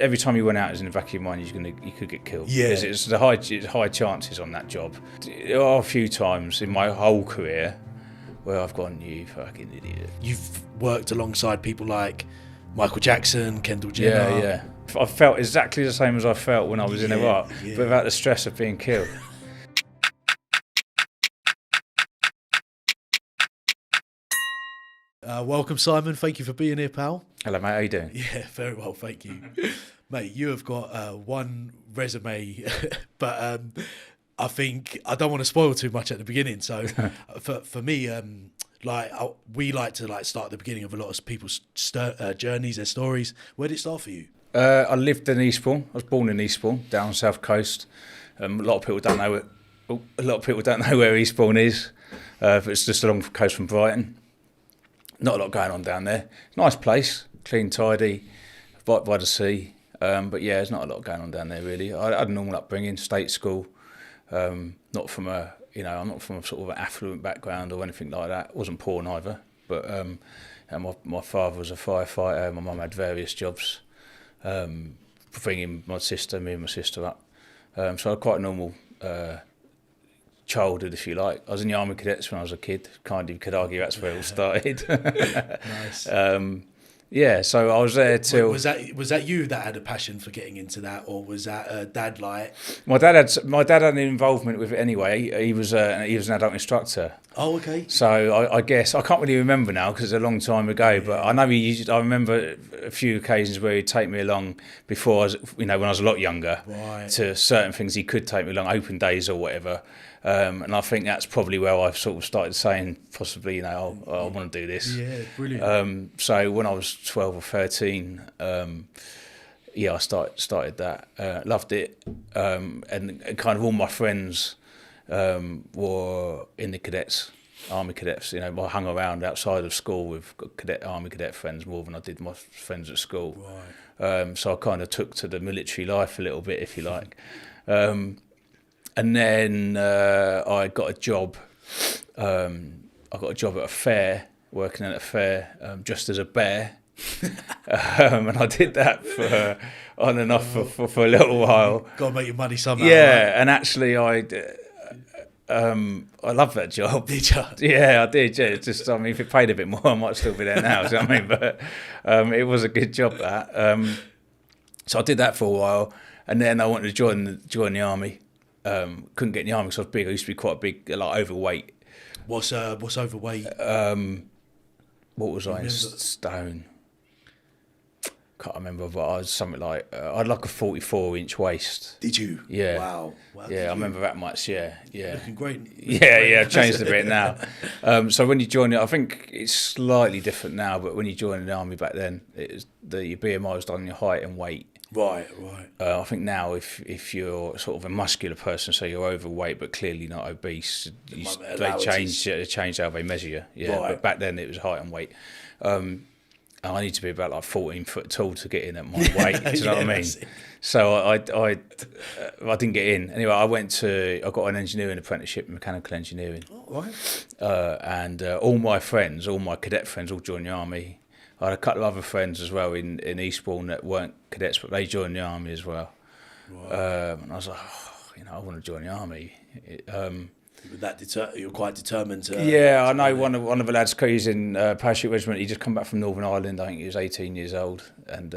every time you went out, it was in the back of your mind you could get killed. Yeah. Because it's the high chances on that job. There are a few times in my whole career where I've gone, you fucking idiot. You've worked alongside people like Michael Jackson, Kendall Jenner. Yeah. I felt exactly the same as I felt when I was in Iraq, yeah. but without the stress of being killed. Welcome, Simon. Thank you for being here, pal. Hello, mate. How you doing? Yeah, very well, thank you. Mate, you have got one resume, but I think I don't want to spoil too much at the beginning. So for me, we like to start at the beginning of a lot of people's journeys, their stories. Where did it start for you? I lived in Eastbourne. I was born in Eastbourne, down south coast. A lot of people don't know where Eastbourne is. It's just along the coast from Brighton. Not a lot going on down there. Nice place, clean, tidy, by the sea. But yeah, there's not a lot going on down there really. I had a normal upbringing, state school. Not from I'm not from a sort of an affluent background or anything like that. Wasn't poor neither. But my father was a firefighter. My mum had various jobs, bringing me and my sister up. So I had quite a normal childhood, if you like. I was in the Army Cadets when I was a kid. Kind of could argue that's where it all started. Nice. So I was there till. Was that you that had a passion for getting into that, or was that dad like? My dad had an involvement with it anyway. He was an adult instructor. Oh, okay. So I guess I can't really remember now because it's a long time ago. But I know I remember a few occasions where he'd take me along before I was, when I was a lot younger, right, to certain things. He could take me along, open days or whatever. And I think that's probably where I sort of started saying possibly, I want to do this. Yeah, brilliant. So when I was 12 or 13, I started that. Loved it. And kind of all my friends were in the cadets, Army Cadets. I hung around outside of school with Army Cadet friends more than I did my friends at school. Right. So I kind of took to the military life a little bit, if you like. And then I got a job. I got a job at a fair, working at a fair, just as a bear. And I did that for on and off for a little while. Got to make your money somehow. Yeah, right? and actually I loved that job. Did you? Yeah, I did. Yeah, it's just if it paid a bit more, I might still be there now. Do you know what I mean? But it was a good job that. So I did that for a while, and then I wanted to join the army. Couldn't get in the army because I was big. I used to be quite big, like overweight. What's overweight? What was I in stone? Can't remember, but I was something like I had like a 44-inch waist. Did you? Yeah. Wow. Yeah, I remember that much. Yeah. Looking great. Yeah, I've changed a bit now. So when you join it, I think it's slightly different now. But when you joined the army back then, your BMI was done on your height and weight. Right. I think now if you're sort of a muscular person, so you're overweight but clearly not obese, they change how they measure you. Yeah, right. But back then it was height and weight. I need to be about like 14 foot tall to get in at my weight. Do you know what I mean? So I didn't get in. Anyway, I got an engineering apprenticeship in mechanical engineering. Oh, right. And all my cadet friends all joined the army. I had a couple of other friends as well in Eastbourne that weren't cadets, but they joined the army as well. Right. And I was like, I want to join the army. You're quite determined to. Yeah, I know one of the lads, he's in parachute regiment. He just come back from Northern Ireland. I think he was 18 years old, and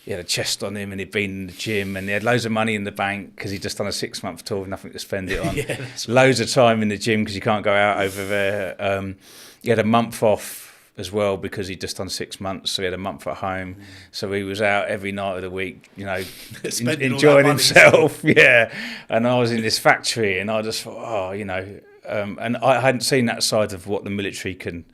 he had a chest on him, and he'd been in the gym, and he had loads of money in the bank because he'd just done a 6-month tour with nothing to spend it on. Yeah, loads of time in the gym because you can't go out over there. He had a month off as well because he'd just done 6 months, so he had a month at home. So he was out every night of the week, enjoying himself. Yeah, and I was in this factory, and I just thought, and I hadn't seen that side of what the military can,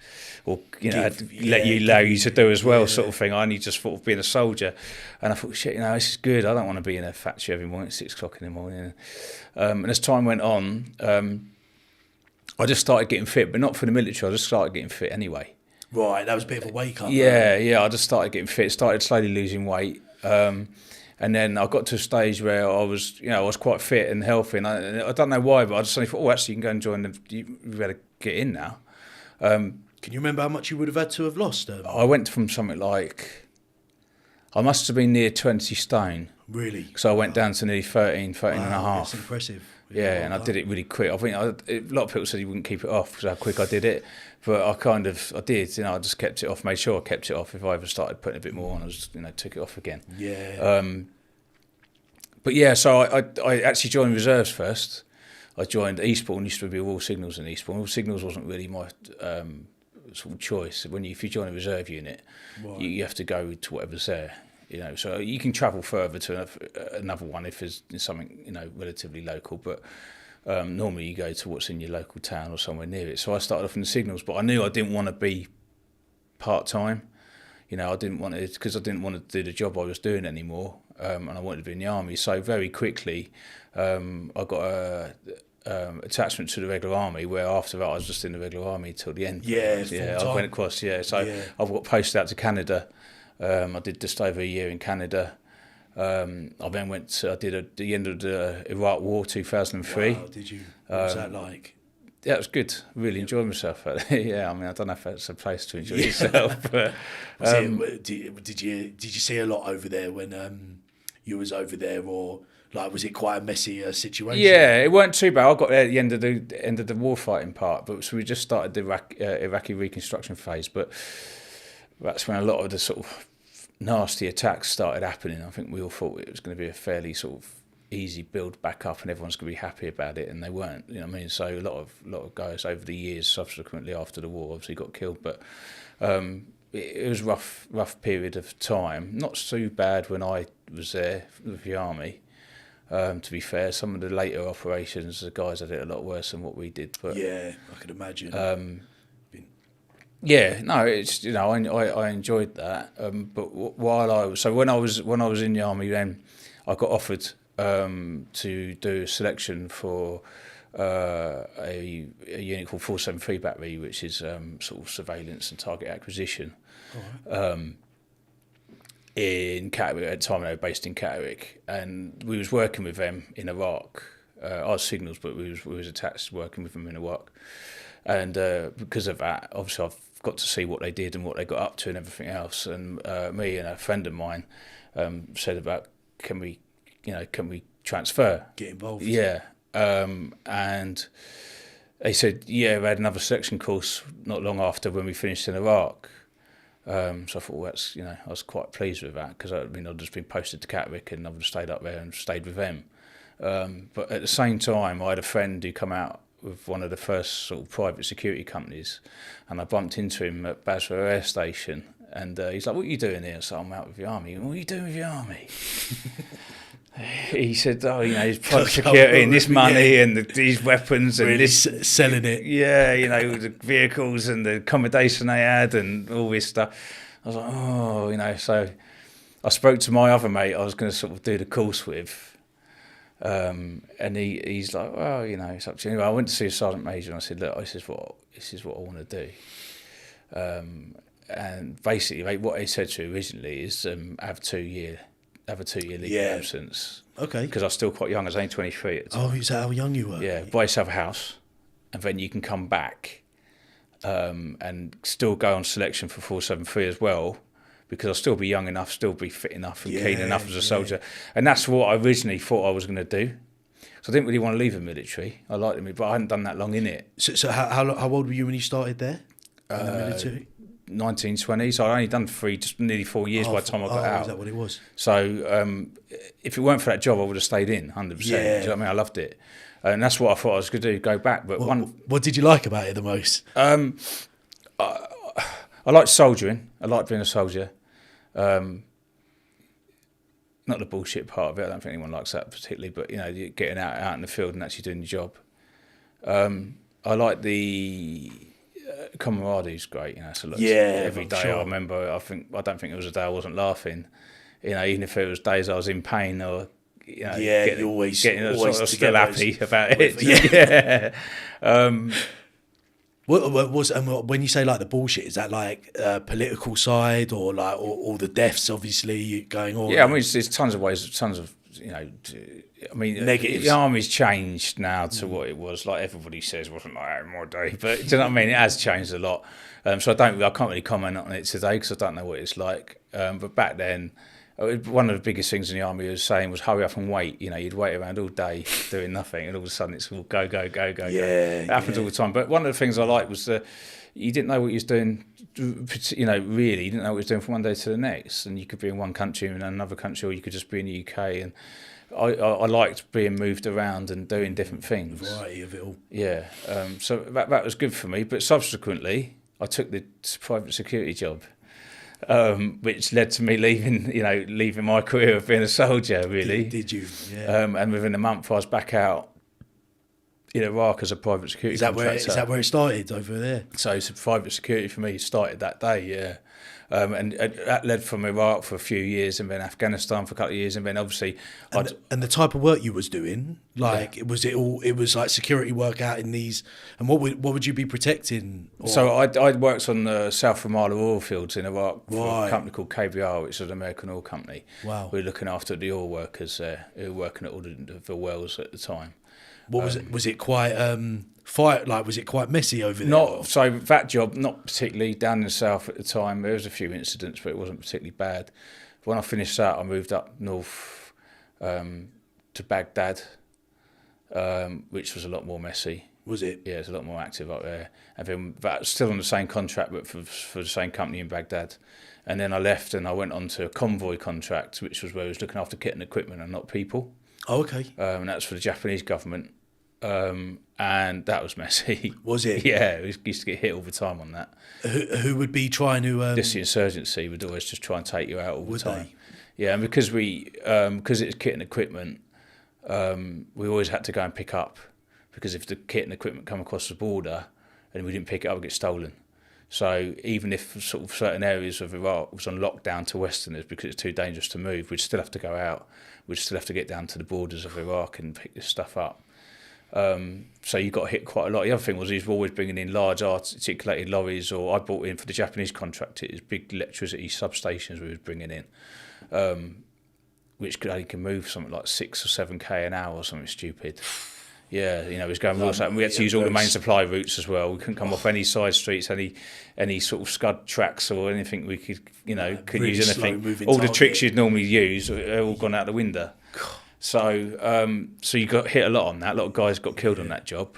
or allow you to do as well, sort of thing. I only just thought of being a soldier, and I thought, shit, this is good. I don't want to be in a factory every morning at 6 o'clock in the morning. And as time went on, I just started getting fit, but not for the military. I just started getting fit anyway. Right, that was a bit of a wake up. Yeah, I just started getting fit, started slowly losing weight. And then I got to a stage where I was quite fit and healthy. And I don't know why, but I just suddenly thought, actually, you can go and join you've got to get in now. Can you remember how much you would have had to have lost? I went from something like, I must have been near 20 stone. Really? So I went down to nearly 13 and a half. That's impressive. Yeah, and I did it really quick. I think a lot of people said you wouldn't keep it off because how quick I did it, but I did. I just kept it off. Made sure I kept it off. If I ever started putting a bit more on, I just took it off again. Yeah. But yeah, so I actually joined reserves first. I joined Eastbourne. Used to be Royal Signals in Eastbourne. Royal Signals wasn't really my sort of choice. If you join a reserve unit, Right. you have to go to whatever's there. So you can travel further to another one if there's something relatively local, but normally you go to what's in your local town or somewhere near it. So I started off in the Signals, but I knew I didn't want to be part-time. I didn't want to, because I didn't want to do the job I was doing anymore, and I wanted to be in the army. So very quickly I got a attachment to the regular army, where after that I was just in the regular army till the end. I went across. So I've got posted out to Canada. I did just over a year in Canada. I then I did the end of the Iraq War, 2003. Wow, did you? What was that like? Yeah, it was good. Really enjoyed myself. Yeah, I mean, I don't know if that's a place to enjoy yourself, but did you see a lot over there when you was over there, or like was it quite a messy situation? Yeah, it weren't too bad. I got there at the end of the war fighting part, but so we just started the Iraqi reconstruction phase, but that's when a lot of the sort of nasty attacks started happening. I think we all thought it was going to be a fairly sort of easy build back up and everyone's going to be happy about it, and they weren't. You know what I mean? So a lot of guys over the years subsequently after the war obviously got killed, but it was rough period of time. Not too bad when I was there with the army. To be fair, some of the later operations, the guys had it a lot worse than what we did. But yeah, I could imagine. Yeah, no, it's I enjoyed that. But when I was in the army, then I got offered to do a selection for a unit called 473 Battery, which is sort of surveillance and target acquisition. Right. In Catterick at the time. They were based in Catterick, and we was working with them in Iraq. I was Signals, but we was attached working with them in Iraq, and because of that, obviously I've got to see what they did and what they got up to and everything else. And me and a friend of mine said about can we transfer, get involved? Yeah, and they said we had another selection course not long after when we finished in Iraq. So I thought, well, I was quite pleased with that, because I'd just been posted to Catterick and I would have stayed up there and stayed with them. But at the same time, I had a friend who come out with one of the first sort of private security companies, and I bumped into him at Basra Air Station, and he's like, "What are you doing here?" So I'm out with the army. "What are you doing with the army?" He said, "He's private security and this money and these weapons and really this selling it." Yeah, the vehicles and the accommodation they had and all this stuff. I was like, So I spoke to my other mate I was going to sort of do the course with, and he's like, "Well, it's up to you." Anyway, I went to see a sergeant major and I said, "Look, this is what I want to do." And basically, mate, what he said to me originally is have a 2-year leave of absence. Okay. Because I was still quite young. I was only 23 at the time. Oh, is that how young you were? Yeah. Buy yourself a house, and then you can come back and still go on selection for 473 as well, because I'll still be young enough, still be fit enough and keen enough as a soldier. And that's what I originally thought I was going to do. So I didn't really want to leave the military. I liked it, but I hadn't done that long in it. So how old were you when you started there in the military? 1920, so I'd only done just nearly 4 years by the time I got out. Is that what it was? So if it weren't for that job, I would have stayed in 100%. Yeah. Do you know what I mean? I loved it. And that's what I thought I was going to do, go back. But what did you like about it the most? I liked soldiering. I liked being a soldier. Not the bullshit part of it. I don't think anyone likes that particularly. But getting out in the field and actually doing your job. I like the camaraderie is great. So every day sure. I remember. I don't think there was a day I wasn't laughing. Even if it was days I was in pain or. You always still happy about it. Yeah. What was when you say like the bullshit? Is that like political side or like all the deaths obviously going on? Yeah, I mean there's tons of ways, tons of I mean negatives. The army's changed now to what it was. Like everybody says, it wasn't like that in my day, but do you know what I mean? It has changed a lot. So I can't really comment on it today because I don't know what it's like. But back then. One of the biggest things in the army was saying was hurry up and wait. You know, you'd wait around all day doing nothing, and all of a sudden it's all go, go, go, go, go. It happens all the time. But one of the things I liked was that you didn't know what you was doing, you know, really. You didn't know what you was doing from one day to the next. And you could be in one country and another country, or you could just be in the UK. And I liked being moved around and doing different things. Variety of it all. Yeah. So that was good for me. But subsequently, I took the private security job. Which led to me leaving my career of being a soldier, really. Did you? Yeah. And within a month, I was back out in Iraq as a private security contractor. Is that where it started, over there? So it's private security for me started that day, yeah. And that led from Iraq for a few years, and then Afghanistan for a couple of years, and then obviously... And the type of work you was doing, like, it was like security work out in these... And what would you be protecting? Or? So I worked on the South Ramallah oil fields in Iraq for a company called KBR, which is an American oil company. Wow. We were looking after the oil workers there, who were working at all the wells at the time. What was it? Was it quite was it quite messy over there? So that job, not particularly down in the south at the time. There was a few incidents, but it wasn't particularly bad. When I finished that, I moved up north to Baghdad, which was a lot more messy. Was it? Yeah, it's a lot more active up there. And then that was still on the same contract, but for the same company in Baghdad. And then I left and I went on to a convoy contract, which was where I was looking after kit and equipment and not people. Oh, okay. And that's for the Japanese government. And that was messy. Was it? Yeah, we used to get hit all the time on that. Who would be trying to... Just the insurgency would always just try and take you out all the time. They? Yeah, and because it's kit and equipment, we always had to go and pick up, because if the kit and equipment come across the border and we didn't pick it up, it would get stolen. So even if sort of certain areas of Iraq was on lockdown to Westerners because it's too dangerous to move, we'd still have to go out. We'd still have to get down to the borders of Iraq and pick this stuff up. So you got hit quite a lot. The other thing was he was always bringing in large articulated lorries, or I brought in for the Japanese contract, it was big electricity substations we was bringing in, which only can move something like 6 or 7k an hour or something stupid. Yeah, it was going real slow. And we had to use all the main supply routes as well. We couldn't come off any side streets, any sort of scud tracks or anything we could, could really use anything. All the tricks you'd normally use are all gone out the window. So you got hit a lot on that. A lot of guys got killed on that job.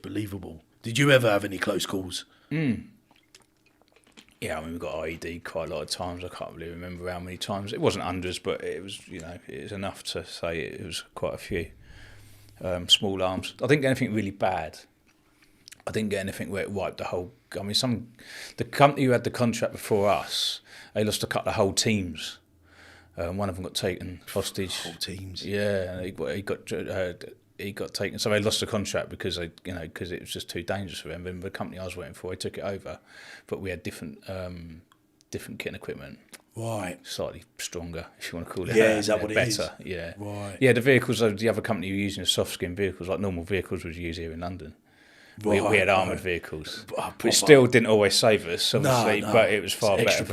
Believable. Did you ever have any close calls? Yeah, I mean, we got IED quite a lot of times. I can't really remember how many times. It wasn't hundreds, but it was, it was enough to say it was quite a few. Small arms. I didn't get anything really bad. I didn't get anything where it wiped the whole... I mean, the company who had the contract before us, they lost a couple of whole teams. One of them got taken hostage. Whole teams. Yeah, he got taken. So they lost the contract because because it was just too dangerous for them. And the company I was working for, they took it over, but we had different kit and equipment. Right. Slightly stronger, if you want to call it. Yeah, is that what it is? Better, yeah. Right. Yeah, the vehicles, the other company were using soft skin vehicles, like normal vehicles we use here in London. We had armoured vehicles, which still didn't always save us, obviously, but it was far better.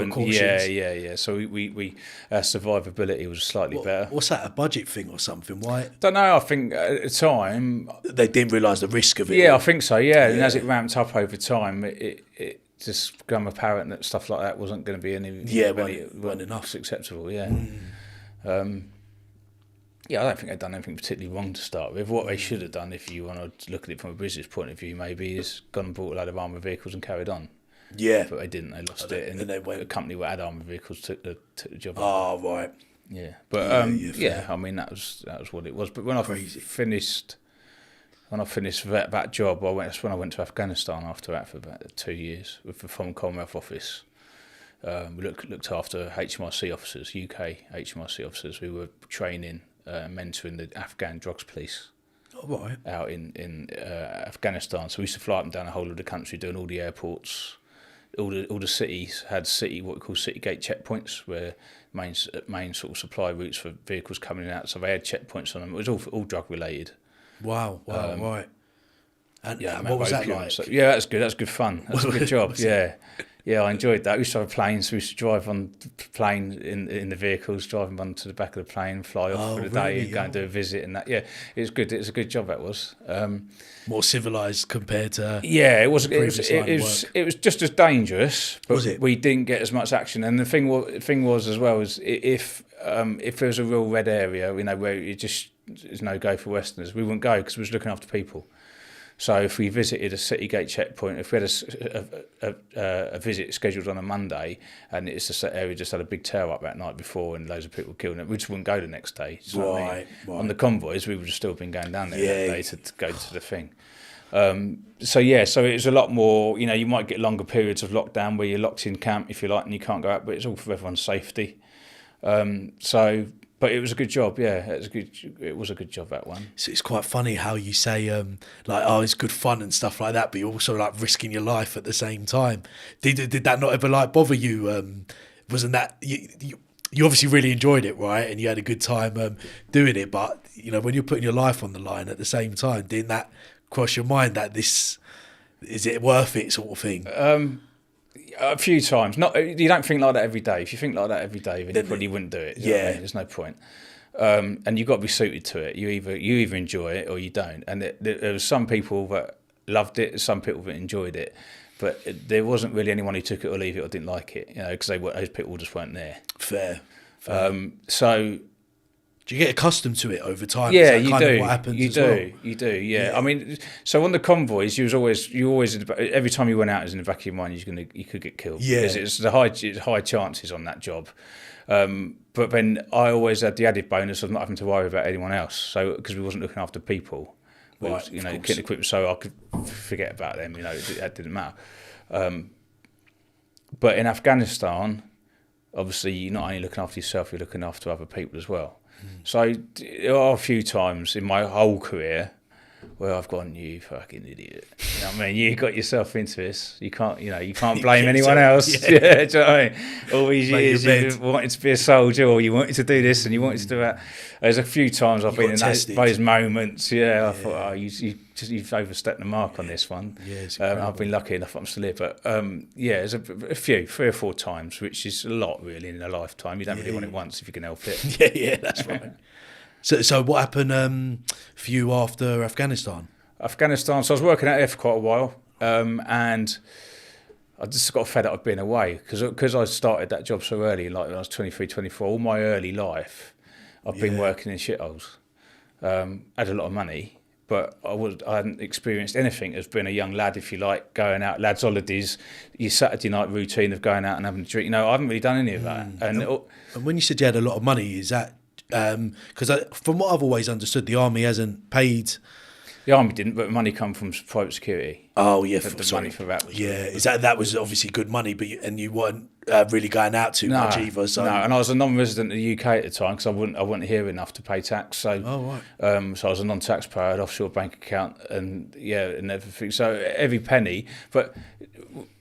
Yeah. So we survivability was slightly better. What's that, a budget thing or something? Why? Don't know. I think at the time they didn't realise the risk of it. Yeah, I think so. Yeah, and as it ramped up over time, it just became apparent that stuff like that wasn't going to be weren't enough acceptable. Yeah. I don't think they'd done anything particularly wrong to start with. What they should have done, if you want to look at it from a business point of view, maybe is gone and bought a load of armoured vehicles and carried on. Yeah. But they didn't. They lost it. And they went... A company that had armoured vehicles took the job. Oh, right. Yeah. But, I mean, that was what it was. But when I finished that job, that's when I went to Afghanistan after that for about 2 years with the Foreign Commonwealth Office. We looked after HMRC officers, UK HMRC officers who were training, mentoring the Afghan drugs police out in Afghanistan. So we used to fly up and down the whole of the country, doing all the airports. All the cities had what we call city gate checkpoints, where main sort of supply routes for vehicles coming in and out. So they had checkpoints on them. It was all drug related. Wow, right. And Yeah, what was that opium. like? So, yeah, that's good. That's good fun. That's a good job. Yeah. Yeah, I enjoyed that. We used to have planes. We used to drive on the plane in the vehicles, driving on to the back of the plane, fly off for the day, and go and do a visit. And that, yeah, it was good. It was a good job. That was More civilized compared to yeah. It was. the previous line of work. It was just as dangerous, but Was it? we didn't get as much action. And the thing was as well is if there was a real red area, you know, where it just is no go for Westerners, we wouldn't go because we was looking after people. So if we visited a city gate checkpoint, if we had a visit scheduled on a Monday and it's just that area just had a big tear up that night before and loads of people killed, we just wouldn't go the next day. So Right. On the convoys, we would have still been going down there that day to go to the thing. So it was a lot more, you know, you might get longer periods of lockdown where you're locked in camp, if you like, and you can't go out, but it's all for everyone's safety. But it was a good job, yeah. It was a good job, that one. So it's quite funny how you say it's good fun and stuff like that, but you're also like risking your life at the same time. Did that not ever like bother you? Wasn't that you obviously really enjoyed it, right? And you had a good time doing it, but you know when you're putting your life on the line at the same time, didn't that cross your mind that this is it worth it sort of thing? A few times. Not you don't think like that every day. If you think like that every day, then you probably wouldn't do it. You know what I mean? There's no point. And you've got to be suited to it. You either enjoy it or you don't. And there was some people that loved it, some people that enjoyed it, but there wasn't really anyone who took it or leave it or didn't like it. You know, because those people just weren't there. Fair. So. Do you get accustomed to it over time? Yeah, Is that you kind do. Of what happens You as do. well? You do. Yeah. I mean, so on the convoys, you always every time you went out, it was in the back of your mind you could get killed. Yeah. Because it's high chances on that job. But then I always had the added bonus of not having to worry about anyone else. So because we wasn't looking after people, Right, you know, of course. getting equipment, so I could forget about them. You know, that didn't matter. But in Afghanistan, obviously, you're not only looking after yourself, you're looking after other people as well. So there are a few times in my whole career where I've gone, you fucking idiot. You know what I mean? You got yourself into this. You can't blame anyone else. Yeah. Do you know what I mean? All these years you wanted to be a soldier or you wanted to do this and you wanted to do that. There's a few times I've been in those moments. Yeah, I thought, you've overstepped the mark on this one. Yeah, I've been lucky enough I'm still here. But there's a few, 3 or 4 times, which is a lot really in a lifetime. You don't really want it once if you can help it. Yeah, that's right. So what happened for you after Afghanistan? Afghanistan, so I was working out there for quite a while, and I just got fed up of being away because I started that job so early, like when I was 23, 24. All my early life, I've been working in shitholes. Had a lot of money, but I hadn't experienced anything as being a young lad, if you like, going out, lads' holidays, your Saturday night routine of going out and having a drink. You know, I haven't really done any of that. And when you said you had a lot of money, is that because from what I've always understood, the army hasn't paid. The army didn't, but money come from private security. Oh yeah, the money for that was is that was obviously good money, but you weren't really going out too much either. So no, and I was a non-resident of the UK at the time because I wasn't here enough to pay tax. So so I was a non-taxpayer, I had offshore bank account, and everything. So every penny, but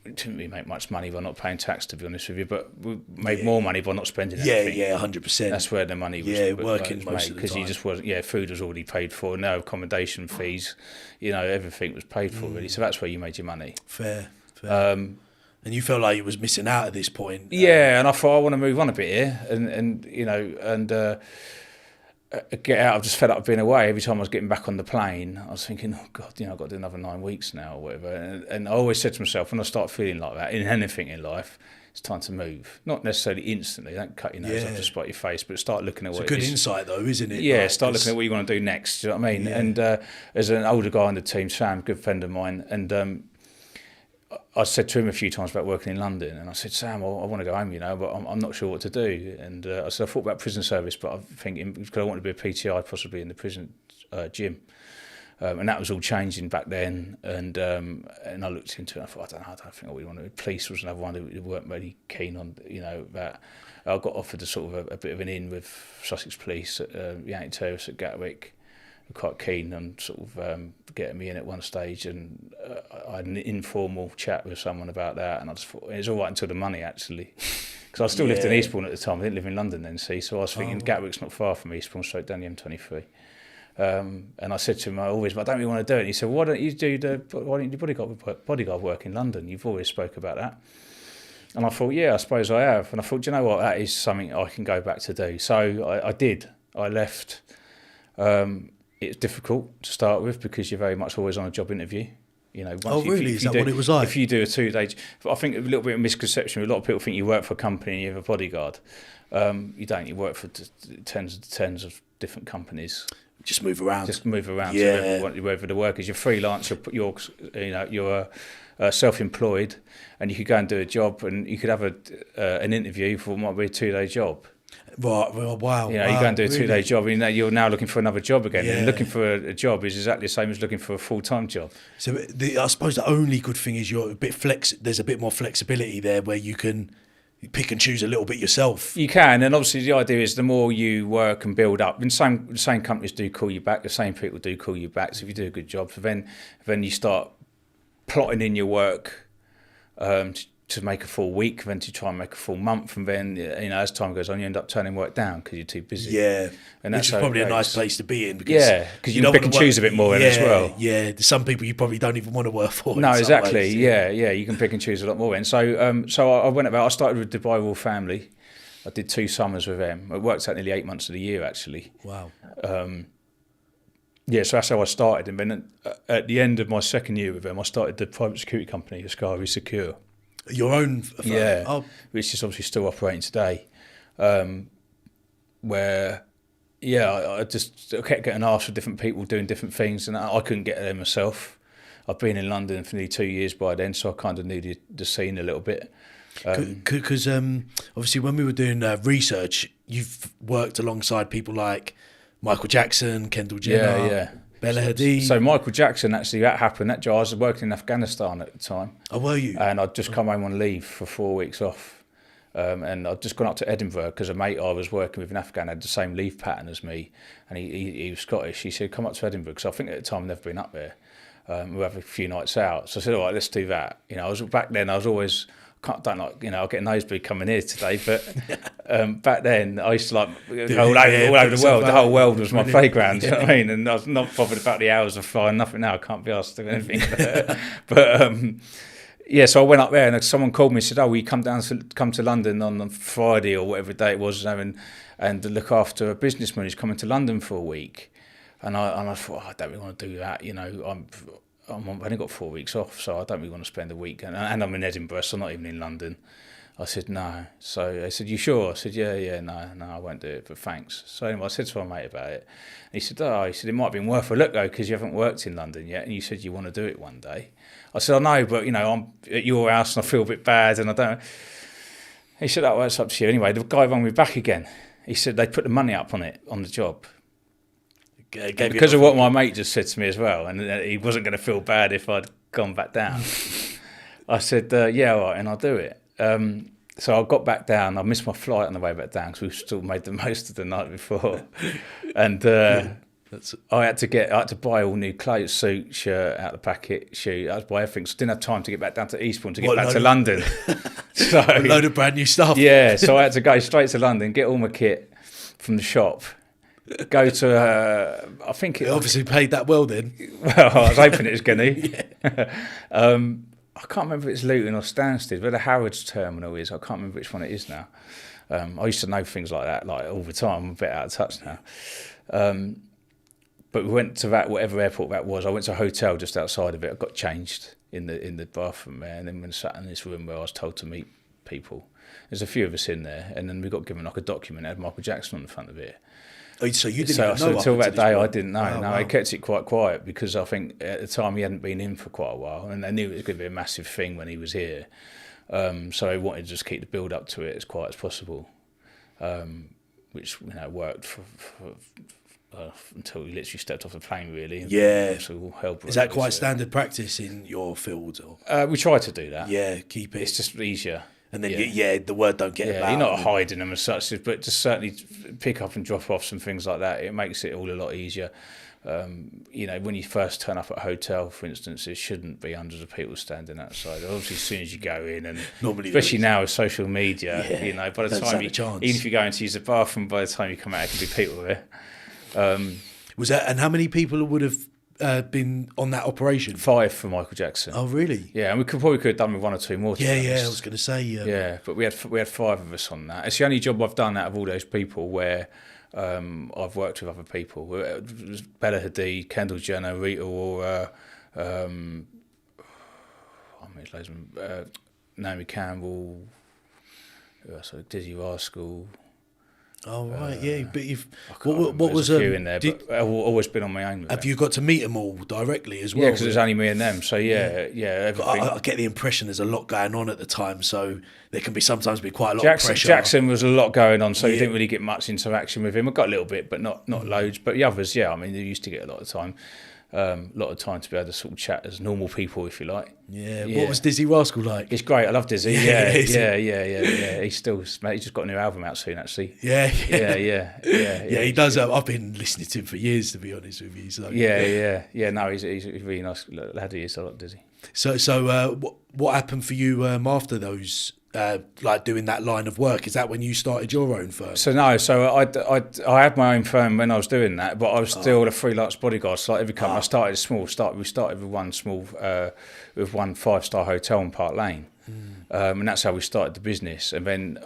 we didn't really make much money by not paying tax, to be honest with you. But we made more money by not spending anything. Yeah, 100%. That's where the money was. Working most of the time. Because you just wasn't. Yeah, food was already paid for. No accommodation fees. You know, everything was paid for really. So that's where you made your money. Fair. And you felt like you was missing out at this point. Yeah, and I thought I want to move on a bit here, and get out. I've just fed up of being away. Every time I was getting back on the plane, I was thinking, oh God, I've got to do another 9 weeks now or whatever. And I always said to myself, when I start feeling like that in anything in life, it's time to move. Not necessarily instantly. Don't cut your nose off to spite your face, but start looking at what it's a good insight though, isn't it? Yeah, start looking at what you want to do next. Do you know what I mean? Yeah. And there's an older guy on the team, Sam, good friend of mine, and I said to him a few times about working in London, and I said, Sam, I want to go home, you know, but I'm not sure what to do. And I said, I thought about prison service, but I'm thinking, because I want to be a PTI possibly in the prison gym. And that was all changing back then. And I looked into it, and I thought, I don't think I really want to. Police was another one who weren't really keen on, you know, that. I got offered a sort of a bit of an in with Sussex Police at the anti-terrorists at Gatwick. Quite keen on sort of getting me in at one stage, and I had an informal chat with someone about that, and I just thought it was all right until the money actually, because I still lived in Eastbourne at the time. I didn't live in London then, see, so I was thinking Gatwick's not far from Eastbourne, straight down the M23. And I said to him, I don't really want to do it. And he said, why don't you do bodyguard work in London? You've always spoke about that. And I thought, yeah, I suppose I have. And I thought, do you know what? That is something I can go back to do. So I did. I left. It's difficult to start with because you're very much always on a job interview. You know, Is that what it was like? If you do a 2-day, I think a little bit of misconception. A lot of people think you work for a company and you have a bodyguard. You don't. You work for tens of different companies. Just move around. Yeah. To wherever the work is. You're freelance. You're self-employed, and you could go and do a job, and you could have an interview for what might be a 2-day job. Right. Wow. You go and do a 2-day job, and you're now looking for another job again. Yeah. And looking for a job is exactly the same as looking for a full-time job. So I suppose the only good thing is you're a bit there's a bit more flexibility there where you can pick and choose a little bit yourself. You can, and obviously the idea is the more you work and build up, and the same companies do call you back, the same people do call you back. So if you do a good job, so then you start plotting in your work to make a full week, then to try and make a full month, and then as time goes on, you end up turning work down because you're too busy. Yeah, and which is probably a nice place to be in because you can pick and choose a bit more in as well. Yeah, there's some people you probably don't even want to work for. No, exactly. Ways, yeah, you can pick and choose a lot more in. So I went about. I started with Dubai Royal Family. I did 2 summers with them. It worked out nearly 8 months of the year actually. Wow. So that's how I started, and then at the end of my second year with them, I started the private security company, Ascari Secure. Your own firm? Yeah, which is obviously still operating today. Where, I just kept getting asked for different people doing different things, and I couldn't get there myself. I've been in London for nearly 2 years by then, so I kind of knew the scene a little bit. Because obviously when we were doing research, you've worked alongside people like Michael Jackson, Kendall Jenner, Bella Hadid. So Michael Jackson, actually, that happened. That job, I was working in Afghanistan at the time. Oh, were you? And I'd just come home on leave for 4 weeks off. And I'd just gone up to Edinburgh because a mate I was working with in Afghan had the same leave pattern as me. And he was Scottish. He said, come up to Edinburgh, because I think at the time I'd never been up there. We'll have a few nights out. So I said, all right, let's do that. I was back then, I was always... I'll get a nosebleed coming here today, but back then I used to go all over the world. The whole world was my playground, you know what I mean? And I was not bothered about the hours of flying, nothing now. I can't be asked to do anything. So I went up there and someone called me and said, will you come to London on Friday or whatever day it was and look after a businessman who's coming to London for a week? And I thought, I don't really want to do that, I've only got 4 weeks off, so I don't really want to spend a week. And I'm in Edinburgh, so I'm not even in London. I said, no. So they said, you sure? I said, yeah, no, I won't do it, but thanks. So anyway, I said to my mate about it. And he said, it might have been worth a look, though, because you haven't worked in London yet, and you said you want to do it one day. I said, I know, but, I'm at your house, and I feel a bit bad, and I don't... He said, well, it's up to you. Anyway, the guy rang me back again. He said they put the money up on it, on the job. Because of what my mate just said to me as well, and he wasn't going to feel bad if I'd gone back down. I said, all right, and I'll do it. So I got back down. I missed my flight on the way back down because we still made the most of the night before. And I had to buy all new clothes, suit, shirt, out of the packet, shoe. I had to buy everything. So I didn't have time to get back down to Eastbourne to get back to London. So a load of brand new stuff. Yeah, so I had to go straight to London, get all my kit from the shop. Go to, I think it obviously paid that well then. Well, I was hoping it was going to. I can't remember if it's Luton or Stansted, where the Harrods terminal is. I can't remember which one it is now. I used to know things like that, all the time. I'm a bit out of touch now. But we went to that, whatever airport that was. I went to a hotel just outside of it. I got changed in the bathroom there, and then we sat in this room where I was told to meet people. There's a few of us in there, and then we got given a document that had Michael Jackson on the front of it. So you didn't know? So until that day, I didn't know. I kept it quite quiet because I think at the time he hadn't been in for quite a while, and I knew it was going to be a massive thing when he was here. So I wanted to just keep the build up to it as quiet as possible, which worked for until he literally stepped off the plane, really. Yeah. So help. Is that quite standard practice in your field? Or? We try to do that. Yeah, keep it. It's just easier. And then, the word don't get about. You're not hiding them as such, but just certainly pick up and drop offs and things like that. It makes it all a lot easier. When you first turn up at a hotel, for instance, there shouldn't be hundreds of people standing outside. Obviously, as soon as you go in, and normally especially now with social media, by the time even if you go in to use the bathroom, by the time you come out, there can be people there. Was that, and how many people would have been on that operation? 5 for Michael Jackson. Oh, really? Yeah, and we probably could have done with 1 or 2 more. To Yeah, be yeah. honest. I was going to say. Yeah, but we had 5 of us on that. It's the only job I've done out of all those people where I've worked with other people. It was Bella Hadid, Kendall Jenner, Rita Ora, Naomi Campbell, Dizzy Rascal. Oh right, yeah. But what was a few in there? But I've always been on my own. Have you got to meet them all directly as well? Yeah, because it's only me and them. So yeah. Everything. I get the impression there's a lot going on at the time, so there can sometimes be quite a lot of pressure. Jackson was a lot going on, so you didn't really get much interaction with him. I got a little bit, but not loads. But the others, yeah, I mean, they used to get a lot of time. To be able to sort of chat as normal people, if you like. Yeah. What was Dizzy Rascal like? It's great. I love Dizzy. Yeah. He's just got a new album out soon, actually. Yeah. He does. I've been listening to him for years, to be honest with you. So. Yeah. No, he's a really nice lad. He is. I like Dizzy. So what happened for you after those? Like doing that line of work, is that when you started your own firm? I had my own firm when I was doing that, but I was still a freelance bodyguard. So like every company, I started small. We started with one small, with one 5-star hotel in Park Lane, and that's how we started the business. And then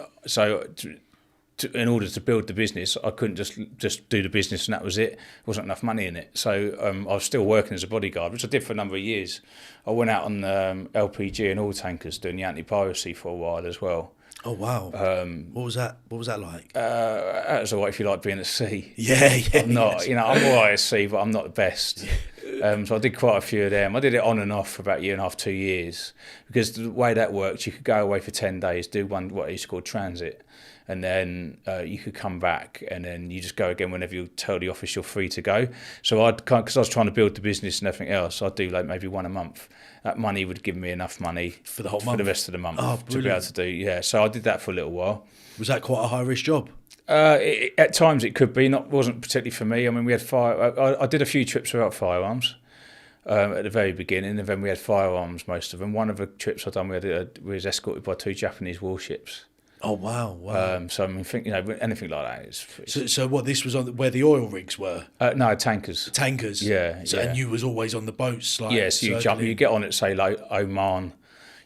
in order to build the business, I couldn't just do the business and that was it. There wasn't enough money in it. So I was still working as a bodyguard, which I did for a number of years. I went out on LPG and oil tankers doing the anti-piracy for a while as well. Oh, wow. What was that like? That was all right if you like being at sea. Yeah. I'm not, I'm all right at sea, but I'm not the best. So I did quite a few of them. I did it on and off for about 1.5 to 2 years. Because the way that worked, you could go away for 10 days, do what is called transit. And then you could come back and then you just go again whenever you tell the office you're free to go. So because I was trying to build the business and everything else, I'd do like maybe 1 a month. That money would give me enough money for the whole month? For the rest of the month to be able to do. Yeah, so I did that for a little while. Was that quite a high risk job? At times it could be, wasn't particularly for me. I mean, we had I did a few trips without firearms. At the very beginning, and then we had firearms, most of them. One of the trips I'd done, we was escorted by 2 Japanese warships. Oh wow! So I mean, anything like that is. So what? This was on where the oil rigs were? No, tankers. Tankers. Yeah. And you was always on the boats, like. Yes, you get on it, say like Oman.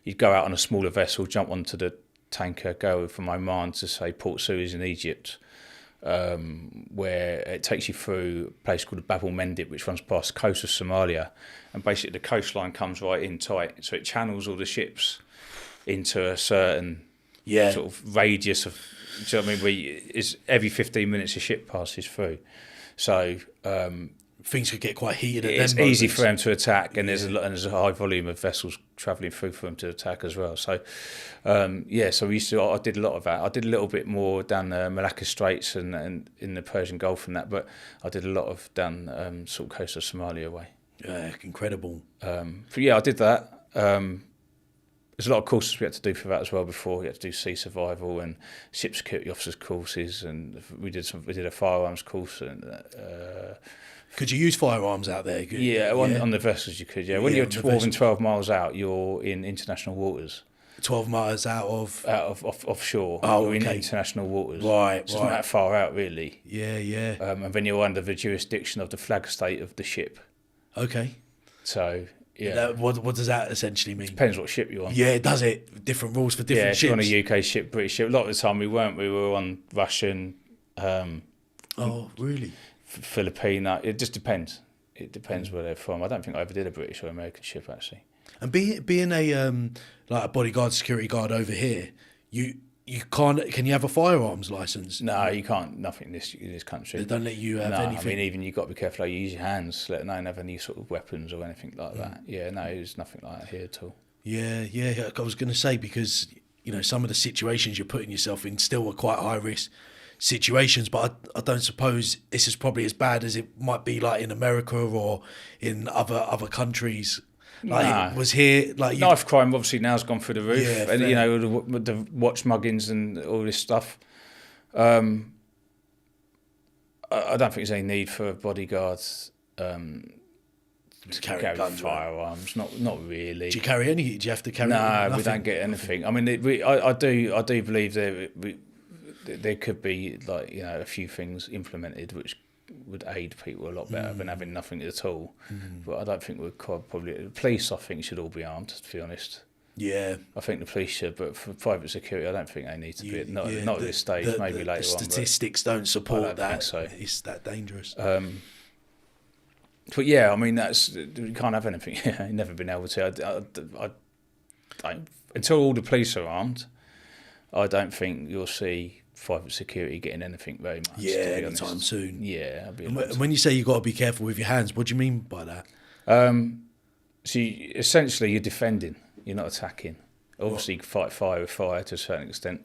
You'd go out on a smaller vessel, jump onto the tanker, go from Oman to say Port Suez in Egypt, where it takes you through a place called Bab el Mandeb, which runs past the coast of Somalia, and basically the coastline comes right in tight, so it channels all the ships into a certain sort of radius of. Do you know what I mean? It's every 15 minutes a ship passes through, so things could get quite heated. It's easy for them to attack, and there's a high volume of vessels travelling through for them to attack as well. So, so we used to. I did a lot of that. I did a little bit more down the Malacca Straits and in the Persian Gulf and that, but I did a lot of down sort of coast of Somalia way. Yeah, incredible. I did that. There's a lot of courses we had to do for that as well before. We had to do sea survival and ship security officers courses, and we did a firearms course and. Could you use firearms out there? On the vessels you could. Yeah, when you're 12 miles out, you're in international waters. 12 miles out of offshore. Oh, or in okay. international waters. Right, so it's not that far out, really. Yeah. And then you're under the jurisdiction of the flag state of the ship. Okay. So. Yeah. What does that essentially mean? Depends what ship you're on. Yeah, does it? Different rules for different ships. Yeah, if you're on a UK ship, British ship. A lot of the time we weren't. We were on Russian. Oh, really? Filipino. It just depends. It depends where they're from. I don't think I ever did a British or American ship actually. And being a like a bodyguard, security guard over here, you can't. Can you have a firearms license? No, you can't. Nothing in this country. They don't let you have anything. I mean, even you've got to be careful how you use your hands. Let alone have any sort of weapons or anything like that. Yeah, no, there's nothing like that here at all. Yeah. I was going to say because some of the situations you're putting yourself in still are quite high risk situations, but I don't suppose this is probably as bad as it might be like in America or in other countries. Like it was here, like knife crime obviously now's gone through the roof, yeah, and the watch muggings and all this stuff. I don't think there's any need for bodyguards to carry firearms. Not really. Do you carry any? Do you have to carry? No, we don't get anything. I mean, I do believe there could be a few things implemented which would aid people a lot better than having nothing at all. But I don't think we're probably the police. I think should all be armed. To be honest. Yeah, I think the police should, but for private security, I don't think they need to be. Not at this stage. Maybe later on. The statistics don't support that. So. It's that dangerous. But yeah, I mean, you can't have anything. You've never been able to. I don't, until all the police are armed, I don't think you'll see private security getting anything very much. Yeah, anytime soon. Yeah. When you say you've got to be careful with your hands, what do you mean by that? So essentially, you're defending. You're not attacking. Obviously, you can fight fire with fire to a certain extent.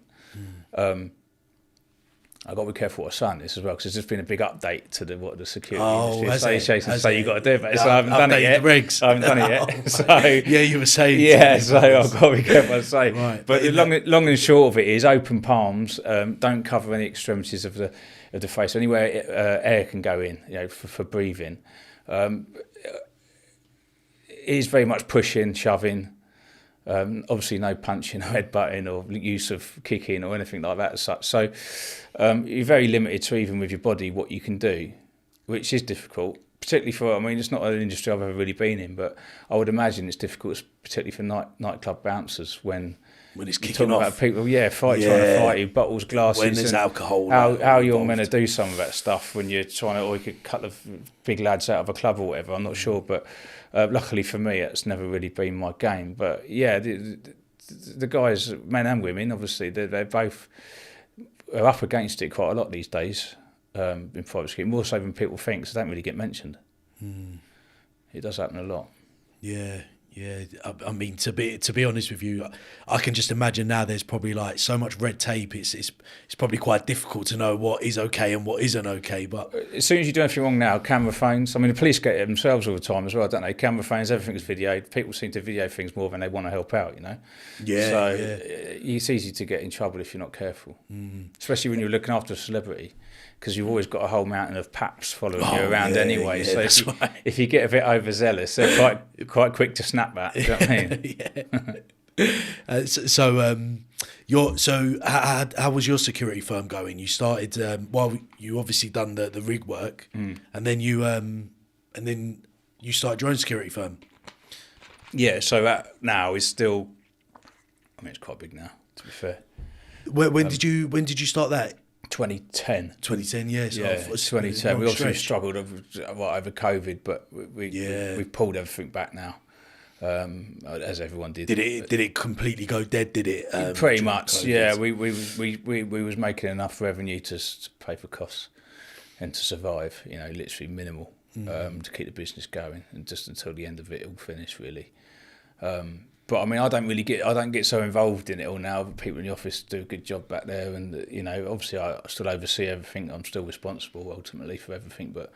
I've got to be careful what I say on this as well, because there's just been a big update to the security industry association. So you've got to do it, but so I haven't done it yet. I haven't done it yet. So yeah, you were saying. Yeah, so I've got to be careful what I say. Right. But the long and short of it is open palms. Don't cover any extremities of the face. Anywhere air can go in, for breathing. It is very much pushing, shoving. Obviously no punching or headbutting or use of kicking or anything like that as such. So you're very limited to, even with your body, what you can do, which is difficult, particularly it's not an industry I've ever really been in, but I would imagine it's difficult, particularly for nightclub bouncers when it's kicking off. About people, trying to fight you, bottles, glasses. When there's alcohol. How you're meant to do some of that stuff when you're trying to, or you could cut the big lads out of a club or whatever, I'm not sure, but luckily for me, it's never really been my game. But yeah, the guys, men and women, obviously, they're both are up against it quite a lot these days in private security, more so than people think, so they don't really get mentioned. It does happen a lot. Yeah. I mean, to be honest with you, I can just imagine now there's probably like so much red tape. It's probably quite difficult to know what is okay and what isn't okay. But as soon as you do anything wrong now, camera phones. I mean, the police get it themselves all the time as well, don't they? Camera phones, everything's videoed. People seem to video things more than they want to help out. Yeah. So it's easy to get in trouble if you're not careful, especially when you're looking after a celebrity. Because you've always got a whole mountain of paps following you around anyway. Yeah, so if you get a bit overzealous, they're quite quick to snap that. Do you know what I mean? How was your security firm going? You started you obviously done the rig work, and then you started your own security firm. Yeah. So that now is still. I mean, it's quite big now. To be fair. When did you start that? 2010. 2010, yes. Yeah, 2010. We obviously struggled over COVID, but we pulled everything back now, as everyone did. Did it completely go dead? Did it? Pretty much, COVID? Yeah. We was making enough revenue to pay for costs and to survive. Literally minimal to keep the business going, and just until the end of it all finished, really. But I mean, I don't get so involved in it all now. But people in the office do a good job back there, and obviously I still oversee everything. I'm still responsible ultimately for everything, but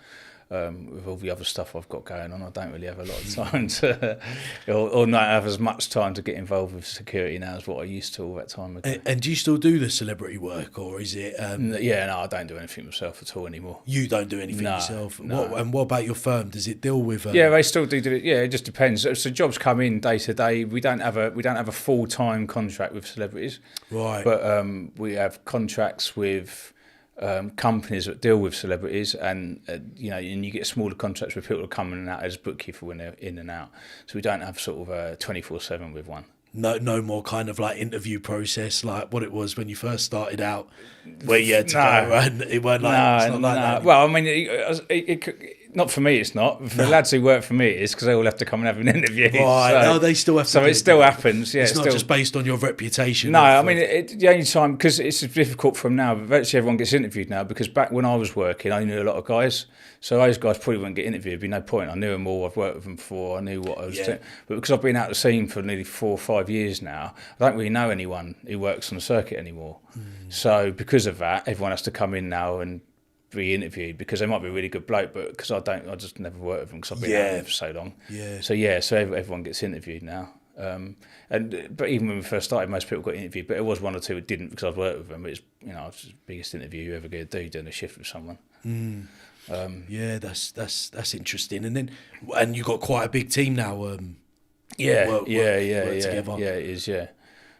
with all the other stuff I've got going on, I don't really have a lot of time to, or not have as much time to get involved with security now as what I used to all that time ago. And do you still do the celebrity work, or is it? No, I don't do anything myself at all anymore. You don't do anything yourself. No. What about your firm? Does it deal with? Yeah, they still do it. Yeah, it just depends. So jobs come in day to day. We don't have a full-time contract with celebrities, right? But we have contracts with companies that deal with celebrities, and and you get smaller contracts with people that come in and out. They just book you for when they're in and out. So we don't have sort of a 24/7 with one. No more kind of like interview process like what it was when you first started out, where you had to go and it weren't like it's not like that. Well, I mean, it not for me. It's not for the lads who work for me. It's because they all have to come and have an interview. Right? So, they still have to. So it still happens. Yeah, it's not just based on your reputation. No, I mean the only time, because it's difficult from now. But virtually everyone gets interviewed now, because back when I was working, I knew a lot of guys. So those guys probably wouldn't get interviewed. There'd be no point. I knew them all. I've worked with them before. I knew what I was doing. But because I've been out the scene for nearly 4 or 5 years now, I don't really know anyone who works on the circuit anymore. So because of that, everyone has to come in now and be interviewed, because they might be a really good bloke, but because I just never worked with them because I've been out there for so long. Yeah. So everyone gets interviewed now. But even when we first started, most people got interviewed, but it was 1 or 2 that didn't, because I've worked with them. It's it's the biggest interview you ever get to do, doing a shift with someone. That's interesting. And you got quite a big team now. Work together. Yeah, it is. Yeah,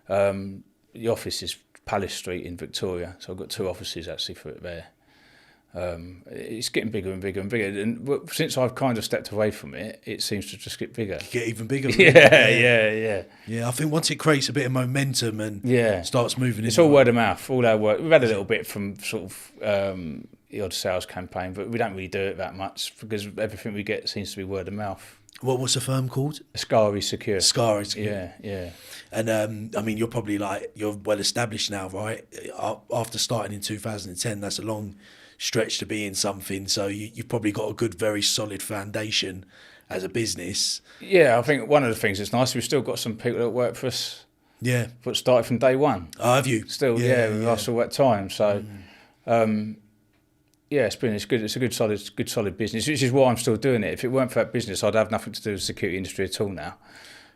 the office is Palace Street in Victoria, so I've got 2 offices actually for it there. It's getting bigger and bigger and bigger. And since I've kind of stepped away from it, it seems to just get bigger. Get even bigger. Yeah. I think once it creates a bit of momentum and starts moving, it's all word of mouth. All our work. We've had a little bit from sort of the odd sales campaign, but we don't really do it that much because everything we get seems to be word of mouth. What's the firm called? Ascari Secure. Ascari Secure. Yeah. And I mean, you're probably you're well established now, right? After starting in 2010, that's a long stretch to be in something. So you've probably got a good, very solid foundation as a business. Yeah, I think one of the things that's nice, we've still got some people that work for us. Yeah. But started from day one. Oh, have you? Still, with us all that time. So, it's good. It's a good solid business, which is why I'm still doing it. If it weren't for that business, I'd have nothing to do with the security industry at all now.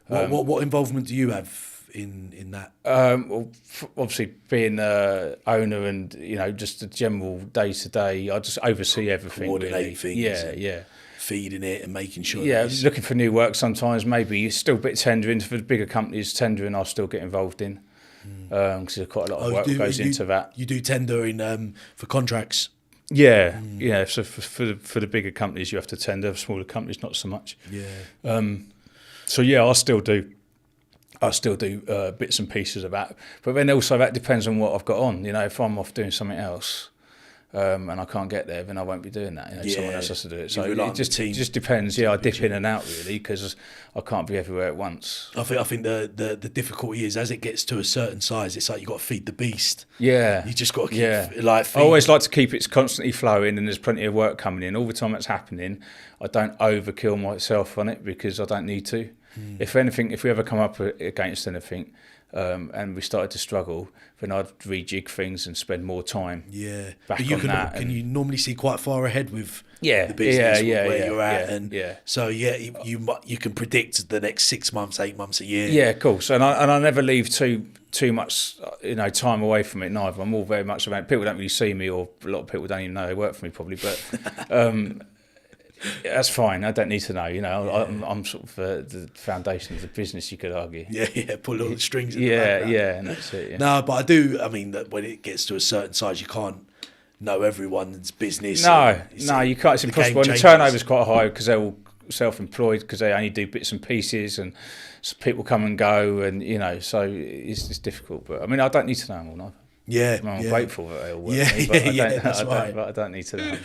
What involvement do you have in that? Well, obviously being the owner and just the general day to day, I just oversee everything. Coordinate things. Yeah. Feeding it and making sure. Yeah, looking for new work sometimes. Maybe still a bit tendering for the bigger companies. Tendering, I'll still get involved in because there's quite a lot of work that goes into that. You do tendering for contracts. Yeah. So for the bigger companies, you have to tender. For smaller companies, not so much. Yeah. So I still do bits and pieces of that. But then also that depends on what I've got on. If I'm off doing something else and I can't get there, then I won't be doing that. Someone else has to do it. So it just depends. Yeah, I dip in and out really because I can't be everywhere at once. I think the difficulty is as it gets to a certain size, it's like you got to feed the beast. Yeah, you just got to keep I always like to keep it constantly flowing, and there's plenty of work coming in all the time. That's happening. I don't overkill myself on it because I don't need to. If anything, if we ever come up against anything and we started to struggle, then I'd rejig things and spend more time. Yeah, back but you on that. Can you normally see quite far ahead with the where business you're at, so you can predict the next 6 months, 8 months, a year. Yeah, of course, and I never leave too much time away from it neither. I'm all very much about. People don't really see me, or a lot of people don't even know they work for me probably, but. That's fine. I don't need to know. I'm sort of the foundation of the business. You could argue. Yeah. Pull all the strings. And that's it. Yeah. No, but I do. I mean, that when it gets to a certain size, you can't know everyone's business. No, you can't. It's impossible. And the turnover's quite high because they're all self-employed because they only do bits and pieces, and so people come and go, and so it's difficult. But I mean, I don't need to know them all. Neither. Yeah, I'm grateful that they all work for me, but I don't need to know.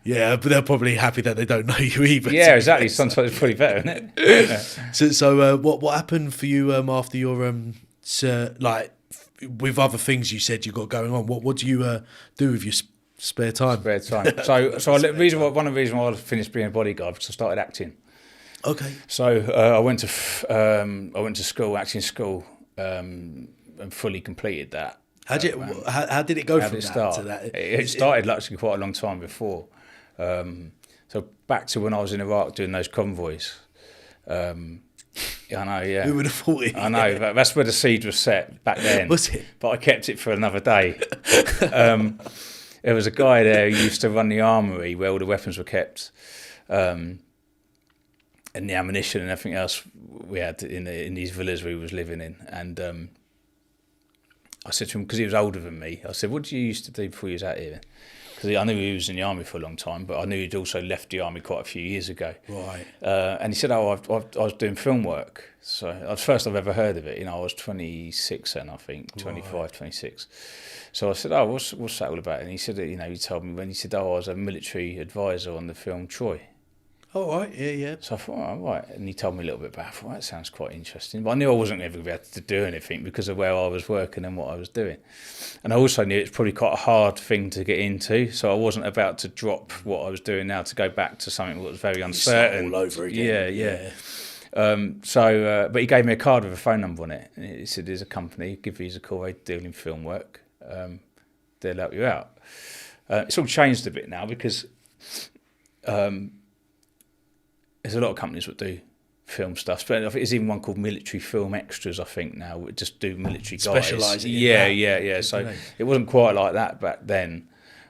Yeah, but they're probably happy that they don't know you either. Yeah, exactly. Sometimes it's probably better, isn't it? So what happened for you after your with other things you said you got going on? What do you do with your spare time? Spare time. So one of the reasons why I finished being a bodyguard because I started acting. Okay. So I went to school, acting school, and fully completed that. How did it go from that to that? It started actually quite a long time before. So back to when I was in Iraq doing those convoys. I know, yeah. Who would have thought it? I know, that's where the seed was set back then. Was it? But I kept it for another day. There was a guy there who used to run the armoury where all the weapons were kept. And the ammunition and everything else we had in these villas we was living in. And I said to him, because he was older than me, I said, what did you used to do before you was out here? Because I knew he was in the army for a long time, but I knew he'd also left the army quite a few years ago. Right. And he said, I was doing film work. So it was the first I've ever heard of it. I was 26 then, I think, 25, 26. So I said, what's that all about? And he said, he told me when he said, I was a military advisor on the film Troy. Oh, right, yeah. So I thought, oh, right. And he told me a little bit about it. I thought, that sounds quite interesting. But I knew I wasn't ever going to be able to do anything because of where I was working and what I was doing. And I also knew it's probably quite a hard thing to get into. So I wasn't about to drop what I was doing now to go back to something that was very uncertain. All over again. Yeah. But he gave me a card with a phone number on it. And he said, there's a company, give these a call, they deal in film work. They'll help you out. It's all changed a bit now because... there's a lot of companies that do film stuff. But I think there's even one called Military Film Extras, I think, now. We just do military guys. Specialise in that. Yeah. So it wasn't quite like that back then.